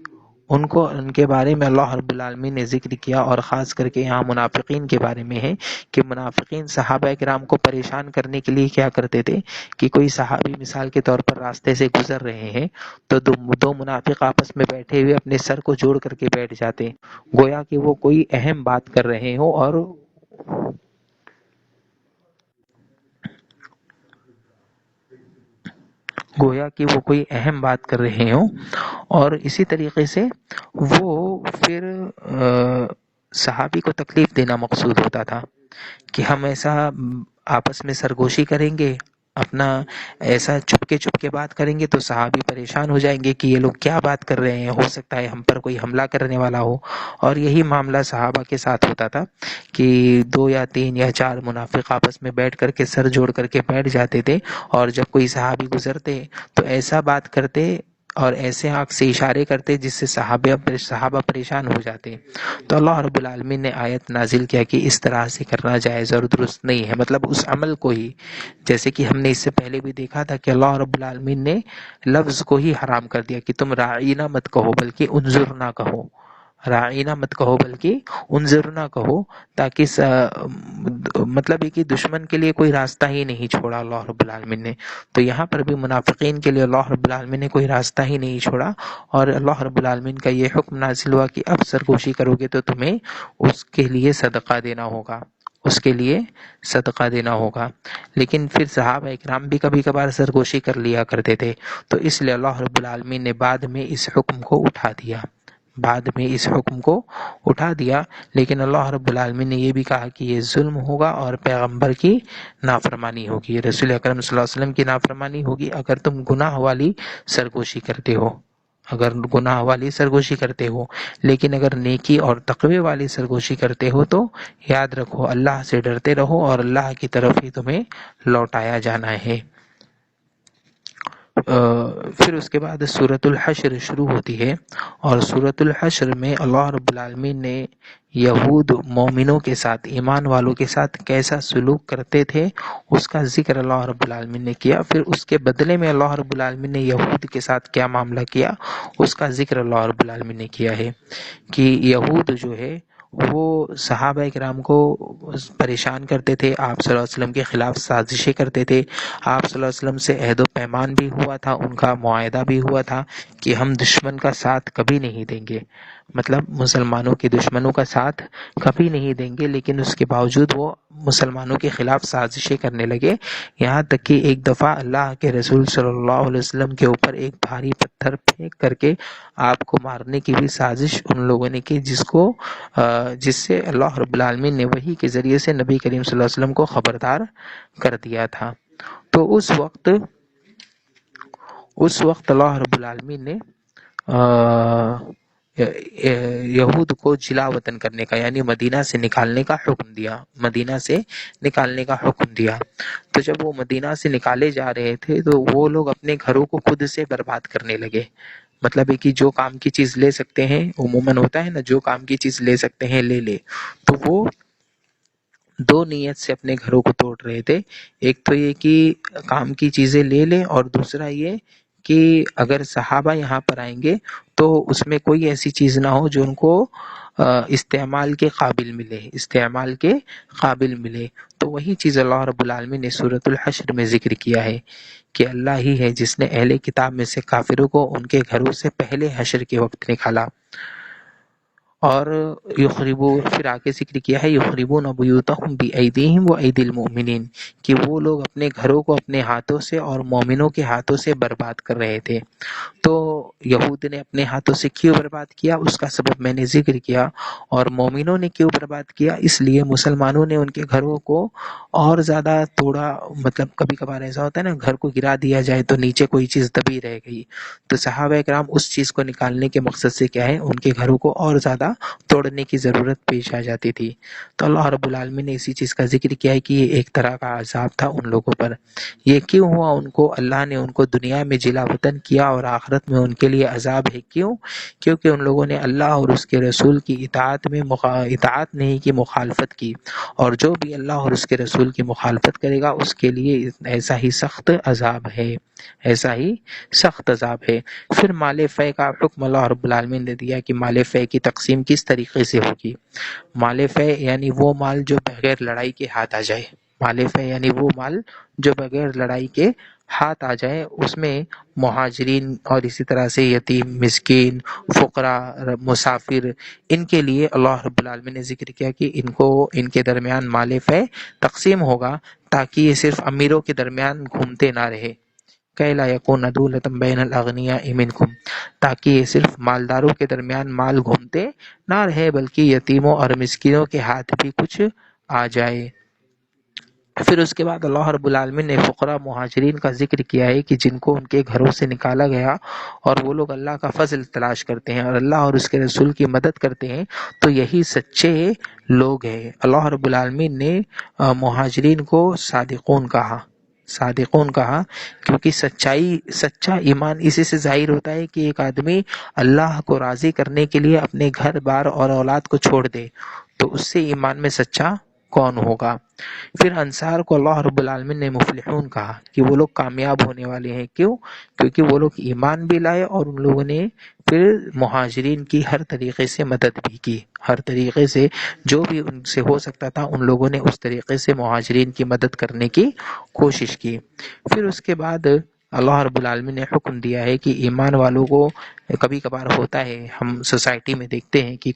ان کے بارے میں اللہ رب العالمین نے ذکر کیا، اور خاص کر کے یہاں منافقین کے بارے میں ہے کہ منافقین صحابہ کرام کو پریشان کرنے کے لیے کیا کرتے تھے کہ کوئی صحابی مثال کے طور پر راستے سے گزر رہے ہیں تو دو منافق آپس میں بیٹھے ہوئے اپنے سر کو جوڑ کر کے بیٹھ جاتے، گویا کہ وہ کوئی اہم بات کر رہے ہوں، اور اسی طریقے سے وہ پھر صحابی کو تکلیف دینا مقصود ہوتا تھا کہ ہم ایسا آپس میں سرگوشی کریں گے، اپنا ایسا چپ کے بات کریں گے تو صحابی پریشان ہو جائیں گے کہ یہ لوگ کیا بات کر رہے ہیں، ہو سکتا ہے ہم پر کوئی حملہ کرنے والا ہو۔ اور یہی معاملہ صحابہ کے ساتھ ہوتا تھا کہ 2 یا 3 یا 4 منافق آپس میں بیٹھ کر کے سر جوڑ کر کے بیٹھ جاتے تھے، اور جب کوئی صحابی گزرتے تو ایسا بات کرتے اور ایسے آنکھ سے اشارے کرتے جس سے صحابہ پریشان ہو جاتے۔ تو اللہ رب العالمین نے آیت نازل کیا کہ اس طرح سے کرنا جائز اور درست نہیں ہے، مطلب اس عمل کو ہی، جیسے کہ ہم نے اس سے پہلے بھی دیکھا تھا کہ اللہ رب العالمین نے لفظ کو ہی حرام کر دیا کہ تم راعینا مت کہو بلکہ انظرنا کہو، راعینا مت کہو بلکہ انظرنا کہو، تاکہ مطلب یہ کہ دشمن کے لیے کوئی راستہ ہی نہیں چھوڑا اللہ رب العالمین نے۔ تو یہاں پر بھی منافقین کے لیے اللہ رب العالمین نے کوئی راستہ ہی نہیں چھوڑا، اور اللہ رب العالمین کا یہ حکم نازل ہوا کہ اب سرگوشی کرو گے تو تمہیں اس کے لیے صدقہ دینا ہوگا، اس کے لیے صدقہ دینا ہوگا۔ لیکن پھر صحابہ اکرام بھی کبھی کبھار سرگوشی کر لیا کرتے تھے، تو اس لیے اللہ رب العالمین نے بعد میں اس حکم کو اٹھا دیا، لیکن اللہ رب العالمین نے یہ بھی کہا کہ یہ ظلم ہوگا اور پیغمبر کی نافرمانی ہوگی، رسول اکرم صلی اللہ علیہ وسلم کی نافرمانی ہوگی اگر تم گناہ والی سرگوشی کرتے ہو، لیکن اگر نیکی اور تقوی والی سرگوشی کرتے ہو تو یاد رکھو اللہ سے ڈرتے رہو اور اللہ کی طرف ہی تمہیں لوٹایا جانا ہے۔ پھر اس کے بعد سورۃ الحشر شروع ہوتی ہے، اور سورۃ الحشر میں اللہ رب العالمین نے یہود مومنوں کے ساتھ، ایمان والوں کے ساتھ کیسا سلوک کرتے تھے اس کا ذکر اللہ رب العالمین نے کیا، پھر اس کے بدلے میں اللہ رب العالمین نے یہود کے ساتھ کیا معاملہ کیا اس کا ذکر اللہ رب العالمین نے کیا ہے کہ یہود جو ہے وہ صحابہ کرام کو پریشان کرتے تھے، آپ صلی اللہ علیہ وسلم کے خلاف سازشیں کرتے تھے، آپ صلی اللہ علیہ وسلم سے عہد و پیمان بھی ہوا تھا، ان کا معاہدہ بھی ہوا تھا کہ ہم دشمن کا ساتھ کبھی نہیں دیں گے، مطلب مسلمانوں کے دشمنوں کا ساتھ کبھی نہیں دیں گے، لیکن اس کے باوجود وہ مسلمانوں کے خلاف سازشیں کرنے لگے، یہاں تک کہ ایک دفعہ اللہ کے رسول صلی اللہ علیہ وسلم کے اوپر ایک بھاری پتھر پھینک کر کے آپ کو مارنے کی بھی سازش ان لوگوں نے کی، جس سے اللہ رب العالمین نے وحی کے ذریعے سے نبی کریم صلی اللہ علیہ وسلم کو خبردار کر دیا تھا۔ تو اس وقت اللہ رب العالمین نے یہود کو جلا وطن کرنے کا یعنی مدینہ سے نکالنے کا حکم دیا۔ تو جب وہ مدینہ سے نکالے جا رہے تھے تو وہ لوگ اپنے گھروں کو خود سے برباد کرنے لگے، مطلب ہے کہ جو کام کی چیز لے سکتے ہیں، عموماً ہوتا ہے نا، جو کام کی چیز لے سکتے ہیں لے، تو وہ دو نیت سے اپنے گھروں کو توڑ رہے تھے، ایک تو یہ کہ کام کی چیزیں لے اور دوسرا یہ کہ اگر صحابہ یہاں پر آئیں گے تو اس میں کوئی ایسی چیز نہ ہو جو ان کو استعمال کے قابل ملے۔ تو وہی چیز اللہ رب العالمین نے سورۃ الحشر میں ذکر کیا ہے کہ اللہ ہی ہے جس نے اہل کتاب میں سے کافروں کو ان کے گھروں سے پہلے حشر کے وقت نکالا، اور پھر آگے ذکر کیا ہے یخربون بیوتہم بایدیہم وایدی المؤمنین، کہ وہ لوگ اپنے گھروں کو اپنے ہاتھوں سے اور مومنوں کے ہاتھوں سے برباد کر رہے تھے۔ تو یہود نے اپنے ہاتھوں سے کیوں برباد کیا، اس کا سبب میں نے ذکر کیا، اور مومنوں نے کیوں برباد کیا، اس لیے مسلمانوں نے ان کے گھروں کو اور زیادہ توڑا۔ مطلب کبھی کبھار ایسا ہوتا ہے نا، گھر کو گرا دیا جائے تو نیچے کوئی چیز دبی رہ گئی، تو صحابہ کرام اس چیز کو نکالنے کے مقصد سے کیا ہے، ان کے گھروں کو اور زیادہ توڑنے کی ضرورت پیش آ جاتی تھی۔ تو اللہ رب العالمین نے اسی چیز کا ذکر کیا ہے کہ یہ ایک طرح کا عذاب تھا ان لوگوں پر۔ یہ کیوں ہوا، ان کو اللہ نے ان کو دنیا میں جلا وطن کیا اور آخرت میں ان کے لیے عذاب ہے، کیونکہ ان لوگوں نے اللہ اور اس کے رسول کی اطاعت نہیں کی، مخالفت کی، اور جو بھی اللہ اور اس کے رسول کی مخالفت کرے گا اس کے لیے ایسا ہی سخت عذاب ہے۔ پھر مال فے کا حکم اللہ رب العالمین نے دیا کہ مال فے کی تقسیم کس طریقے سے ہوگی۔ مال فے یعنی وہ مال جو بغیر لڑائی کے ہاتھ آ جائے، مال فے یعنی وہ مال جو بغیر لڑائی کے ہاتھ آ جائے، اس میں مہاجرین اور اسی طرح سے یتیم، مسکین، فقراء، مسافر، ان کے لیے اللہ رب العالمین نے ذکر کیا کہ ان کے درمیان مال فے تقسیم ہوگا، تاکہ یہ صرف امیروں کے درمیان گھومتے نہ رہے، کہ لا یکون دولۃ بین الاغنیاء منکم، تاکہ یہ صرف مالداروں کے درمیان مال گھومتے نہ رہے بلکہ یتیموں اور مسکینوں کے ہاتھ بھی کچھ آ جائے۔ پھر اس کے بعد اللہ رب العالمین نے فقراء مہاجرین کا ذکر کیا ہے کہ جن کو ان کے گھروں سے نکالا گیا اور وہ لوگ اللہ کا فضل تلاش کرتے ہیں اور اللہ اور اس کے رسول کی مدد کرتے ہیں، تو یہی سچے لوگ ہیں۔ اللہ رب العالمین نے مہاجرین کو صادقون کہا کیونکہ سچا ایمان اسی سے ظاہر ہوتا ہے کہ ایک آدمی اللہ کو راضی کرنے کے لیے اپنے گھر بار اور اولاد کو چھوڑ دے، تو اس سے ایمان میں سچا کون ہوگا۔ پھر انصار کو اللہ رب العالمین نے مفلحون کہا کہ وہ لوگ کامیاب ہونے والے ہیں، کیونکہ وہ لوگ ایمان بھی لائے اور ان لوگوں نے پھر مہاجرین کی ہر طریقے سے مدد بھی کی، ہر طریقے سے جو بھی ان سے ہو سکتا تھا ان لوگوں نے اس طریقے سے مہاجرین کی مدد کرنے کی کوشش کی۔ پھر اس کے بعد اللہ رب العالمین نے حکم دیا ہے کہ ایمان والوں کو کبھی کبھار ہوتا ہے، ہم سوسائٹی میں دیکھتے ہیں کہ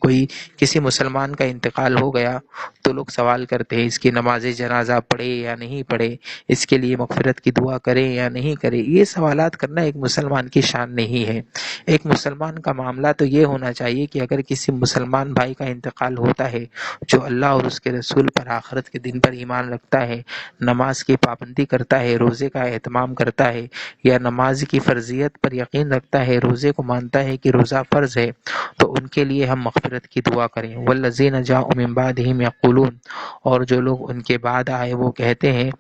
کسی مسلمان کا انتقال ہو گیا تو لوگ سوال کرتے ہیں اس کی نماز جنازہ پڑھے یا نہیں پڑھے، اس کے لیے مغفرت کی دعا کریں یا نہیں کریں۔ یہ سوالات کرنا ایک مسلمان کی شان نہیں ہے۔ ایک مسلمان کا معاملہ تو یہ ہونا چاہیے کہ اگر کسی مسلمان بھائی کا انتقال ہوتا ہے جو اللہ اور اس کے رسول پر، آخرت کے دن پر ایمان رکھتا ہے، نماز کی پابندی کرتا ہے، روزے کا اہتمام کرتا ہے، یا نماز کی فرضیت پر یقین رکھتا ہے، روزے کو مانتا ہے کہ روزہ فرض ہے، تو ان کے لیے ہم مغفرت کی دعا کریں۔ والذین جاءوا من بعدہم یقولون، اور جو لوگ ان کے بعد آئے وہ کہتے ہیں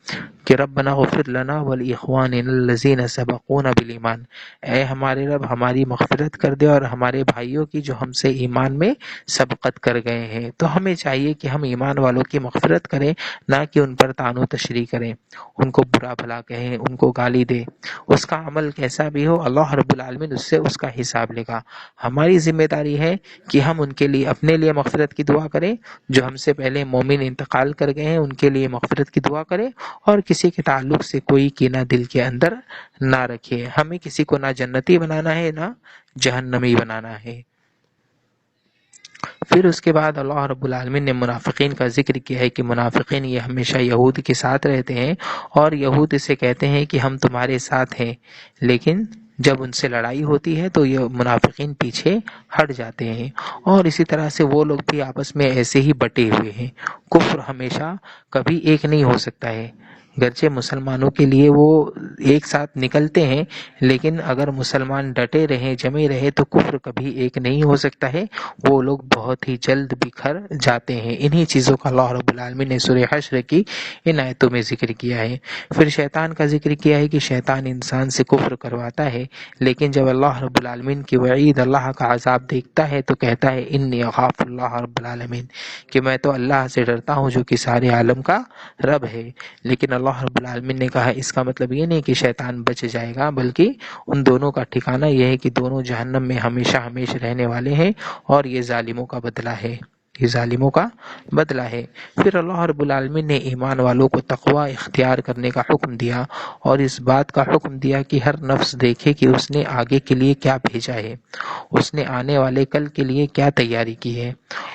کہ ربنا اغفر لنا ولاخواننا الذین سبقونا بالایمان، اے ہمارے رب ہماری مغفرت کر دے اور ہمارے بھائیوں کی جو ہم سے ایمان میں سبقت کر گئے ہیں۔ تو ہمیں چاہیے کہ ہم ایمان والوں کی مغفرت کریں، نہ کہ ان پر طعن و تشریح کریں، ان کو برا بھلا کہیں، ان کو گالی دیں۔ اس کا عمل کیسا بھی ہو اللہ رب العالمین اس سے اس کا حساب لے گا۔ ہماری ذمہ داری ہے کہ ہم ان کے لیے، اپنے لیے مغفرت کی دعا کریں، جو ہم سے پہلے مومن انتقال کر گئے ہیں ان کے لیے مغفرت کی دعا کریں، اور کسی کے تعلق سے کوئی کینہ دل کے اندر نہ رکھے۔ ہمیں کسی کو نہ جنتی بنانا ہے نہ جہنمی بنانا ہے۔ پھر اس کے بعد اللہ رب العالمین نے منافقین کا ذکر کیا ہے کہ منافقین یہ ہمیشہ یہود کے ساتھ رہتے ہیں اور یہود اسے کہتے ہیں کہ ہم تمہارے ساتھ ہیں، لیکن جب ان سے لڑائی ہوتی ہے تو یہ منافقین پیچھے ہٹ جاتے ہیں۔ اور اسی طرح سے وہ لوگ بھی آپس میں ایسے ہی بٹے ہوئے ہیں۔ کفر ہمیشہ کبھی ایک نہیں ہو سکتا ہے، گرچہ مسلمانوں کے لیے وہ ایک ساتھ نکلتے ہیں، لیکن اگر مسلمان ڈٹے رہیں جمے رہے تو کفر کبھی ایک نہیں ہو سکتا ہے، وہ لوگ بہت ہی جلد بکھر جاتے ہیں۔ انہی چیزوں کا اللہ رب العالمین نے سورہ حشر کی ان آیتوں میں ذکر کیا ہے۔ پھر شیطان کا ذکر کیا ہے کہ شیطان انسان سے کفر کرواتا ہے، لیکن جب اللہ رب العالمین کی وعید، اللہ کا عذاب دیکھتا ہے تو کہتا ہے انی اخاف اللہ رب العالمین، کہ میں تو اللہ سے ڈرتا ہوں جو کہ سارے عالم کا رب ہے۔ لیکن اللہ رب العالمین نے کہا اس کا مطلب یہ نہیں کہ شیطان بچ جائے گا، بلکہ ان دونوں کا ٹھکانہ یہ ہے کہ دونوں جہنم میں ہمیشہ ہمیشہ رہنے والے ہیں، اور یہ ظالموں کا بدلہ ہے، یہ ظالموں کا بدلہ ہے۔ پھر اللہ رب العالمین نے ایمان والوں کو تقوی اختیار کرنے کا حکم دیا، اور اس بات کا حکم دیا کہ ہر نفس دیکھے کہ اس نے آگے کے لیے کیا بھیجا ہے، اس نے آنے والے کل کے لیے کیا تیاری کی ہے،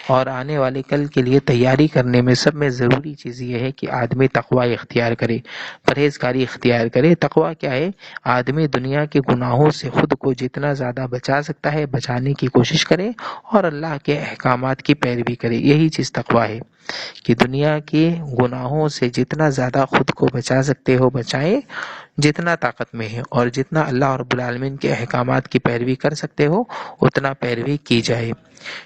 اور آنے والے کل کے لیے تیاری کرنے میں سب میں ضروری چیز یہ ہے کہ آدمی تقوی اختیار کرے، پرہیزگاری اختیار کرے۔ تقوی کیا ہے؟ آدمی دنیا کے گناہوں سے خود کو جتنا زیادہ بچا سکتا ہے بچانے کی کوشش کرے، اور اللہ کے احکامات کی پیروی کرے، یہی چیز تقوی ہے کہ دنیا کے گناہوں سے جتنا زیادہ خود کو بچا سکتے ہو بچائیں، جتنا طاقت میں ہے، اور جتنا اللہ رب العالمین کے احکامات کی پیروی کر سکتے ہو اتنا پیروی کی جائے۔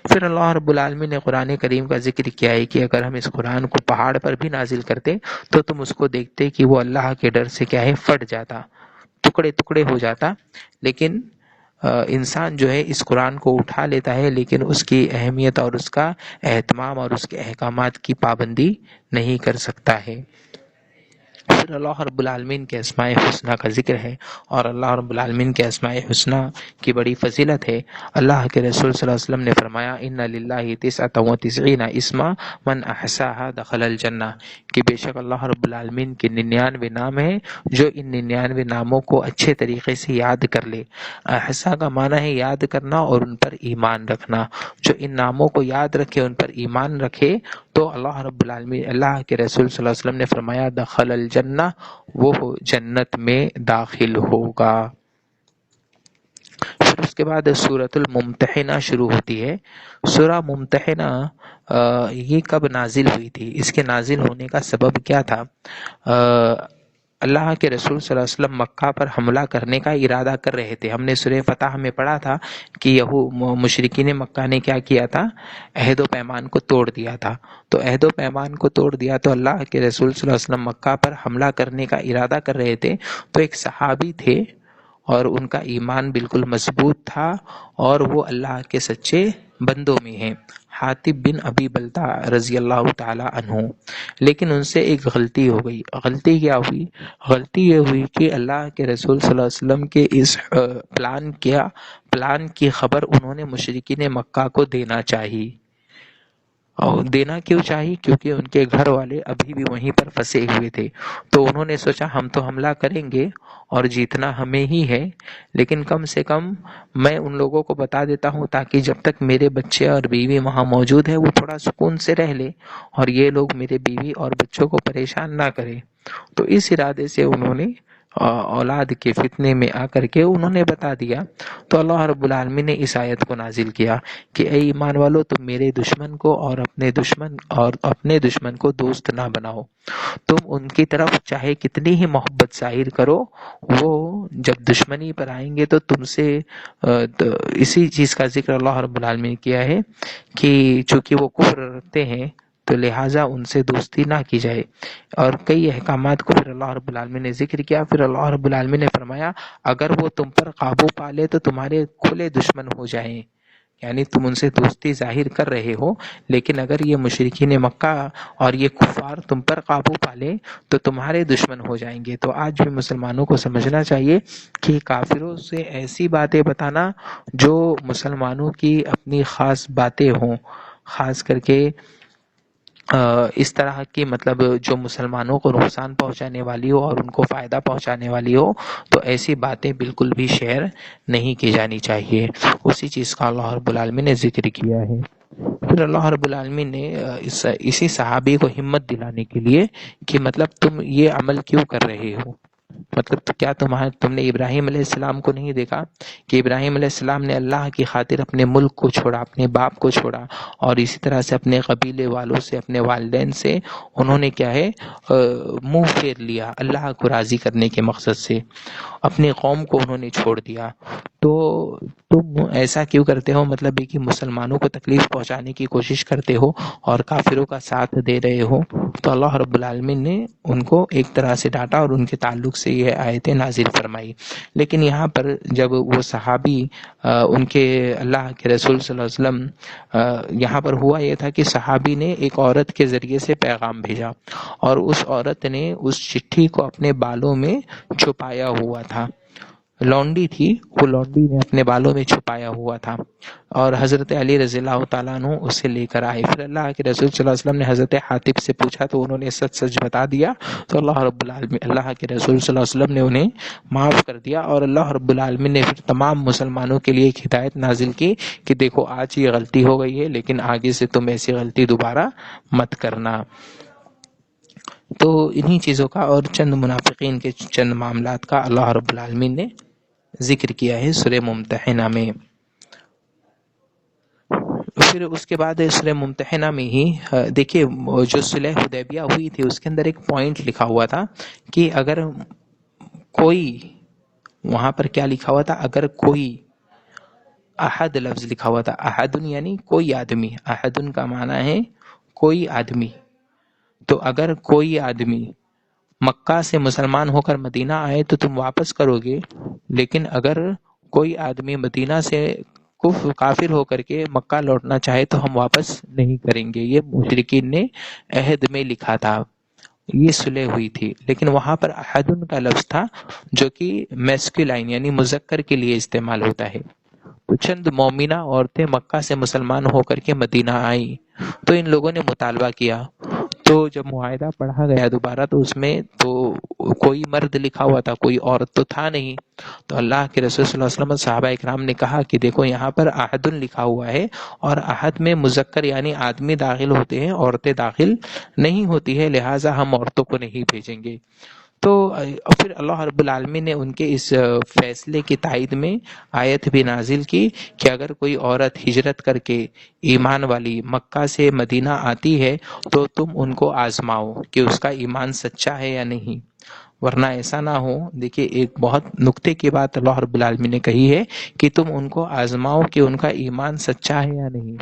پھر اللہ رب العالمین نے قرآن کریم کا ذکر کیا ہے کہ اگر ہم اس قرآن کو پہاڑ پر بھی نازل کرتے تو تم اس کو دیکھتے کہ وہ اللہ کے ڈر سے کیا ہے پھٹ جاتا، ٹکڑے ٹکڑے ہو جاتا، لیکن انسان جو ہے اس قرآن کو اٹھا لیتا ہے لیکن اس کی اہمیت اور اس کا اہتمام اور اس کے احکامات کی پابندی نہیں کر سکتا ہے۔ پھر اللہ رب العالمین کے اسماء حسنہ کا ذکر ہے، اور اللہ رب العالمین کے اسماء حسنہ کی بڑی فضیلت ہے۔ اللہ کے رسول صلی اللہ علیہ وسلم نے فرمایا ان للہ 99 اسما من احصاها دخل الجنہ، کہ بے شک اللہ رب العالمین کے 99 نام ہیں، جو ان 99 ناموں کو اچھے طریقے سے یاد کر لے۔ احصا کا معنی ہے یاد کرنا اور ان پر ایمان رکھنا، جو ان ناموں کو یاد رکھے ان پر ایمان رکھے تو اللہ رب العالمین، اللہ کے رسول صلی اللہ علیہ وسلم نے فرمایا دخل الجنہ، وہ جنت میں داخل ہوگا۔ پھر اس کے بعد سورۃ الممتحنہ شروع ہوتی ہے۔ سورہ ممتحنہ یہ کب نازل ہوئی تھی؟ اس کے نازل ہونے کا سبب کیا تھا؟ اللہ کے رسول صلی اللہ علیہ وسلم مکہ پر حملہ کرنے کا ارادہ کر رہے تھے۔ ہم نے سورہ فتح میں پڑھا تھا کہ مشرکین مکہ نے کیا کیا تھا؟ عہد و پیمان کو توڑ دیا تھا۔ تو عہد و پیمان کو توڑ دیا تو اللہ کے رسول صلی اللہ علیہ وسلم مکہ پر حملہ کرنے کا ارادہ کر رہے تھے، تو ایک صحابی تھے اور ان کا ایمان بالکل مضبوط تھا، اور وہ اللہ کے سچے بندوں میں ہیں، حاطب بن ابی بلتع رضی اللہ تعالی عنہ۔ لیکن ان سے ایک غلطی ہو گئی۔ غلطی کیا ہوئی؟ غلطی یہ ہوئی کہ اللہ کے رسول صلی اللہ علیہ وسلم کے اس پلان کی خبر انہوں نے مشرکین مکہ کو دینا چاہی۔ اور دینا کیوں چاہی؟ کیونکہ ان کے گھر والے ابھی بھی وہیں پر پھنسے ہوئے تھے، تو انہوں نے سوچا ہم تو حملہ کریں گے اور جیتنا ہمیں ہی ہے، لیکن کم سے کم میں ان لوگوں کو بتا دیتا ہوں تاکہ جب تک میرے بچے اور بیوی وہاں موجود ہے وہ تھوڑا سکون سے رہ لے، اور یہ لوگ میرے بیوی اور بچوں کو پریشان نہ کرے۔ تو اس ارادے سے انہوں نے اولاد کے فتنے میں آ کر کے انہوں نے بتا دیا۔ تو اللہ رب العالمین نے اس آیت کو نازل کیا کہ اے ایمان والو، تم میرے دشمن کو اور اپنے دشمن کو دوست نہ بناؤ، تم ان کی طرف چاہے کتنی ہی محبت ظاہر کرو، وہ جب دشمنی پر آئیں گے تو تم سے اسی چیز کا ذکر اللہ رب العالمین نے کیا ہے کہ چونکہ وہ کفر رکھتے ہیں تو لہٰذا ان سے دوستی نہ کی جائے، اور کئی احکامات کو پھر اللہ رب العالمین نے ذکر کیا۔ پھر اللہ رب العالمین نے فرمایا اگر وہ تم پر قابو پا لے تو تمہارے کھلے دشمن ہو جائیں، یعنی تم ان سے دوستی ظاہر کر رہے ہو، لیکن اگر یہ مشرکین مکہ اور یہ کفار تم پر قابو پا لے تو تمہارے دشمن ہو جائیں گے۔ تو آج بھی مسلمانوں کو سمجھنا چاہیے کہ کافروں سے ایسی باتیں بتانا جو مسلمانوں کی اپنی خاص باتیں ہوں، خاص کر کے اس طرح کی مطلب جو مسلمانوں کو نقصان پہنچانے والی ہو اور ان کو فائدہ پہنچانے والی ہو، تو ایسی باتیں بالکل بھی شیئر نہیں کی جانی چاہیے۔ اسی چیز کا اللہ رب العالمین نے ذکر کیا ہے۔ پھر اللہ رب العالمین نے اسی صحابی کو ہمت دلانے کے لیے کہ مطلب تم یہ عمل کیوں کر رہے ہو، مطلب تو کیا تم نے ابراہیم علیہ السلام کو نہیں دیکھا کہ ابراہیم علیہ السلام نے اللہ کی خاطر اپنے ملک کو چھوڑا، اپنے باپ کو چھوڑا، اور اسی طرح سے اپنے قبیلے والوں سے، اپنے والدین سے انہوں نے کیا ہے منہ پھیر لیا اللہ کو راضی کرنے کے مقصد سے، اپنی قوم کو انہوں نے چھوڑ دیا۔ تو تم ایسا کیوں کرتے ہو، مطلب یہ کہ مسلمانوں کو تکلیف پہنچانے کی کوشش کرتے ہو اور کافروں کا ساتھ دے رہے ہو۔ تو اللہ رب العالمین نے ان کو ایک طرح سے ڈانٹا اور ان کے تعلق سے یہ آیتیں نازل فرمائی۔ لیکن یہاں پر جب وہ صحابی ان کے اللہ کے رسول صلی اللہ علیہ وسلم یہاں پر ہوا یہ تھا کہ صحابی نے ایک عورت کے ذریعے سے پیغام بھیجا، اور اس عورت نے اس چٹھی کو اپنے بالوں میں چھپایا ہوا تھا، لونڈی تھی، وہ لونڈی نے اپنے بالوں میں چھپایا ہوا تھا، اور حضرت علی رضی اللہ تعالیٰ عنہ اسے لے کر آئے۔ پھر اللہ کے رسول صلی اللہ علیہ وسلم نے حضرت حاتب سے پوچھا تو انہوں نے سچ سچ بتا دیا، تو اللہ رب العالمین، اللہ کے رسول صلی اللہ علیہ وسلم نے انہیں معاف کر دیا، اور اللہ رب العالمین نے پھر تمام مسلمانوں کے لیے ایک ہدایت نازل کی کہ دیکھو آج یہ غلطی ہو گئی ہے، لیکن آگے سے تم ایسی غلطی دوبارہ مت کرنا۔ تو انہی چیزوں کا اور چند منافقین کے چند معاملات کا اللہ رب العالمین نے ذکر کیا ہے سورہ ممتحنہ میں۔ پھر اس کے بعد سورہ ممتحنہ میں ہی دیکھیے جو صلح حدیبیہ ہوئی تھی اس کے اندر ایک پوائنٹ لکھا ہوا تھا کہ اگر کوئی، وہاں پر کیا لکھا ہوا تھا، اگر کوئی، احد لفظ لکھا ہوا تھا، احد یعنی کوئی آدمی، احد کا معنی ہے کوئی آدمی، تو اگر کوئی آدمی مکہ سے مسلمان ہو کر مدینہ آئے تو تم واپس کرو گے، لیکن اگر کوئی آدمی مدینہ سے کافر ہو کر کے مکہ لوٹنا چاہے تو ہم واپس نہیں کریں گے۔ یہ مشرکین نے عہد میں لکھا تھا، یہ صلح ہوئی تھی، لیکن وہاں پر احد کا لفظ تھا جو کہ میسکولائن یعنی مذکر کے لیے استعمال ہوتا ہے۔ تو چند مومنہ عورتیں مکہ سے مسلمان ہو کر کے مدینہ آئیں، تو ان لوگوں نے مطالبہ کیا، تو جب معاہدہ پڑھا گیا دوبارہ تو اس میں تو کوئی مرد لکھا ہوا تھا، کوئی عورت تو تھا نہیں، تو اللہ کے رسول صلی اللہ علیہ وسلم صحابہ اکرام نے کہا کہ دیکھو یہاں پر احد لکھا ہوا ہے، اور احد میں مذکر یعنی آدمی داخل ہوتے ہیں، عورتیں داخل نہیں ہوتی ہے، لہٰذا ہم عورتوں کو نہیں بھیجیں گے۔ تو پھر اللہ رب العالمین نے ان کے اس فیصلے کی تائید میں آیت بھی نازل کی کہ اگر کوئی عورت ہجرت کر کے ایمان والی مکہ سے مدینہ آتی ہے تو تم ان کو آزماؤ کہ اس کا ایمان سچا ہے یا نہیں، ورنہ ایسا نہ ہو۔ دیکھیے ایک بہت نکتے کی بات اللہ رب العالمین نے کہی ہے کہ تم ان کو آزماؤ کہ ان کا ایمان سچا ہے یا نہیں،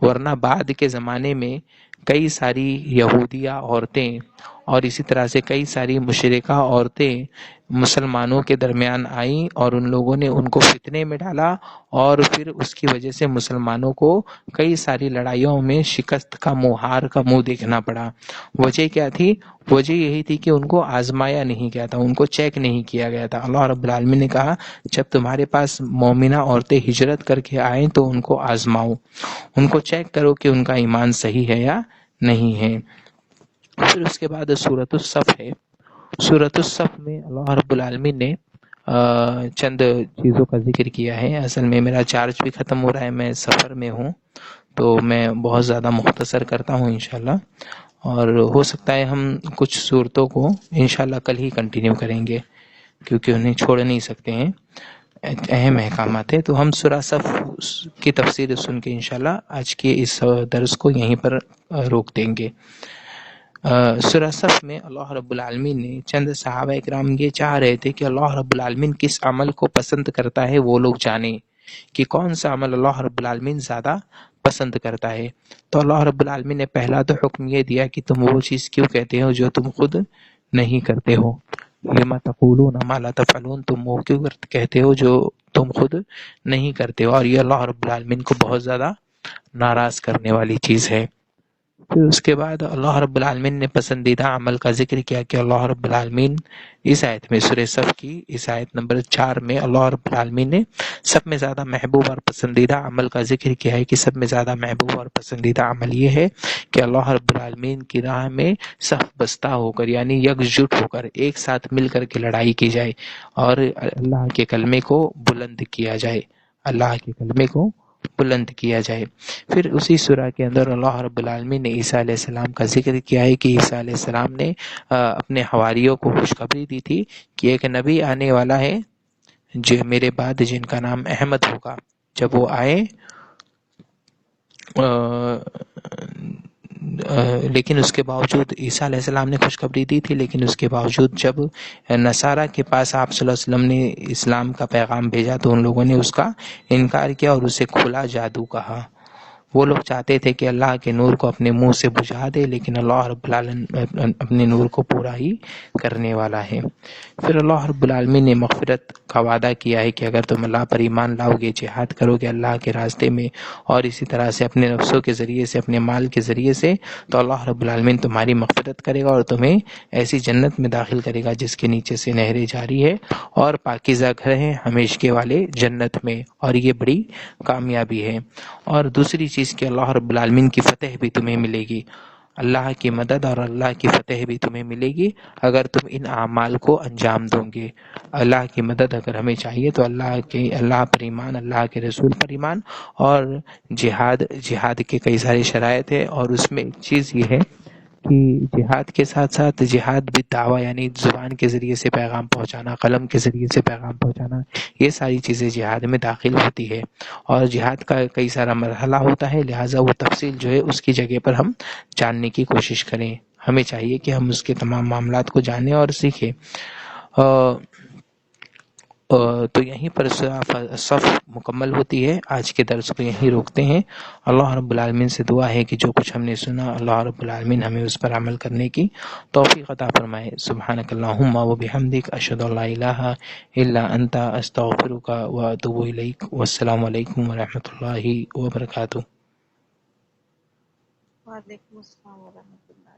ورنہ بعد کے زمانے میں کئی ساری یہودیہ عورتیں اور اسی طرح سے کئی ساری مشرکہ عورتیں مسلمانوں کے درمیان آئیں اور ان لوگوں نے ان کو فتنے میں ڈالا، اور پھر اس کی وجہ سے مسلمانوں کو کئی ساری لڑائیوں میں شکست کا منہ، ہار کا منہ دیکھنا پڑا۔ وجہ کیا تھی؟ وجہ یہی تھی کہ ان کو آزمایا نہیں گیا تھا، ان کو چیک نہیں کیا گیا تھا۔ اللہ رب العالمین نے کہا جب تمہارے پاس مومنہ عورتیں ہجرت کر کے آئیں تو ان کو آزماؤ، ان کو چیک کرو کہ ان کا ایمان صحیح ہے یا نہیں ہے۔ پھر اس کے بعد سورۃ الصف ہے۔ سورۃ الصف میں اللہ رب العالمین نے چند چیزوں کا ذکر کیا ہے۔ اصل میں میرا چارج بھی ختم ہو رہا ہے، میں سفر میں ہوں، تو میں بہت زیادہ مختصر کرتا ہوں انشاءاللہ، اور ہو سکتا ہے ہم کچھ صورتوں کو انشاءاللہ کل ہی کنٹینیو کریں گے کیونکہ انہیں چھوڑ نہیں سکتے ہیں، اہم احکامات ہے۔ تو ہم سورہ صف کی تفسیر سن کے انشاءاللہ آج کے اس درس کو یہیں پر روک دیں گے۔ سورہ صف میں اللہ رب العالمین نے چند صحابہ اکرام یہ چاہ رہے تھے کہ اللہ رب العالمین کس عمل کو پسند کرتا ہے وہ لوگ جانیں، کہ کون سا عمل اللہ رب العالمین زیادہ پسند کرتا ہے۔ تو اللہ رب العالمین نے پہلا تو حکم یہ دیا کہ تم وہ چیز کیوں کہتے ہو جو تم خود نہیں کرتے ہو، لما تقولون ما لا تفعلون، تم وہ کیوں کہتے ہو جو تم خود نہیں کرتے ہو، اور یہ اللہ رب العالمین کو بہت زیادہ ناراض کرنے والی چیز ہے۔ پھر اس کے بعد اللہ رب العالمین نے پسندیدہ عمل کا ذکر کیا کہ اللہ رب العالمین اس آیت میں، سورہ صف کی اس آیت نمبر 4 میں اللہ رب العالمین نے سب میں زیادہ محبوب اور پسندیدہ عمل کا ذکر کیا ہے کہ سب میں زیادہ محبوب اور پسندیدہ عمل یہ ہے کہ اللہ رب العالمین کی راہ میں صف بستہ ہو کر یعنی یکجٹ ہو کر ایک ساتھ مل کر کے لڑائی کی جائے اور اللہ کے کلمے کو بلند کیا جائے، اللہ کے کلمے کو بلند کیا جائے۔ پھر اسی سورہ کے اندر اللہ رب العالمین نے عیسیٰ علیہ السلام کا ذکر کیا ہے کہ عیسیٰ علیہ السلام نے اپنے حواریوں کو خوشخبری دی تھی کہ ایک نبی آنے والا ہے جو میرے بعد، جن کا نام احمد ہوگا۔ جب وہ آئے لیکن اس کے باوجود عیسیٰ علیہ السلام نے خوشخبری دی تھی، لیکن اس کے باوجود جب نصارہ کے پاس آپ صلی اللہ علیہ وسلم نے اسلام کا پیغام بھیجا تو ان لوگوں نے اس کا انکار کیا اور اسے کھلا جادو کہا۔ وہ لوگ چاہتے تھے کہ اللہ کے نور کو اپنے منہ سے بجھا دے، لیکن اللہ رب العالمین اپنے نور کو پورا ہی کرنے والا ہے۔ پھر اللہ رب العالمین نے مغفرت کا وعدہ کیا ہے کہ اگر تم اللہ پر ایمان لاؤ گے، جہاد کرو گے اللہ کے راستے میں، اور اسی طرح سے اپنے نفسوں کے ذریعے سے، اپنے مال کے ذریعے سے، تو اللہ رب العالمین تمہاری مغفرت کرے گا اور تمہیں ایسی جنت میں داخل کرے گا جس کے نیچے سے نہریں جاری ہے، اور پاکیزہ گھر ہیں ہمیشہ والے جنت میں، اور یہ بڑی کامیابی ہے۔ اور دوسری چیز کہ اللہ رب العالمین کی فتح بھی تمہیں ملے گی، اللہ کی مدد اور اللہ کی فتح بھی تمہیں ملے گی اگر تم ان اعمال کو انجام دو گے۔ اللہ کی مدد اگر ہمیں چاہیے تو اللہ پر ایمان، اللہ کے رسول پر ایمان، اور جہاد کے کئی سارے شرائط ہیں، اور اس میں ایک چیز یہ ہے کہ جہاد کے ساتھ ساتھ جہاد بھی دعویٰ، یعنی زبان کے ذریعے سے پیغام پہنچانا، قلم کے ذریعے سے پیغام پہنچانا، یہ ساری چیزیں جہاد میں داخل ہوتی ہے، اور جہاد کا کئی سارا مرحلہ ہوتا ہے، لہٰذا وہ تفصیل جو ہے اس کی جگہ پر ہم جاننے کی کوشش کریں۔ ہمیں چاہیے کہ ہم اس کے تمام معاملات کو جانیں اور سیکھیں۔ تو یہیں پر صف مکمل ہوتی ہے۔ آج کے درس کو یہیں روکتے ہیں۔ اللہ رب العالمین سے دعا ہے کہ جو کچھ ہم نے سنا، اللہ رب العالمین ہمیں اس پر عمل کرنے کی توفیق عطا فرمائے۔ سبحانک اللہم و بحمدک، اشہد ان لا الہ الا انت، استغفرک و اتوب الیک۔ والسلام علیکم ورحمۃ اللہ وبرکاتہ۔ وعلیکم السلام ورحمۃ اللہ۔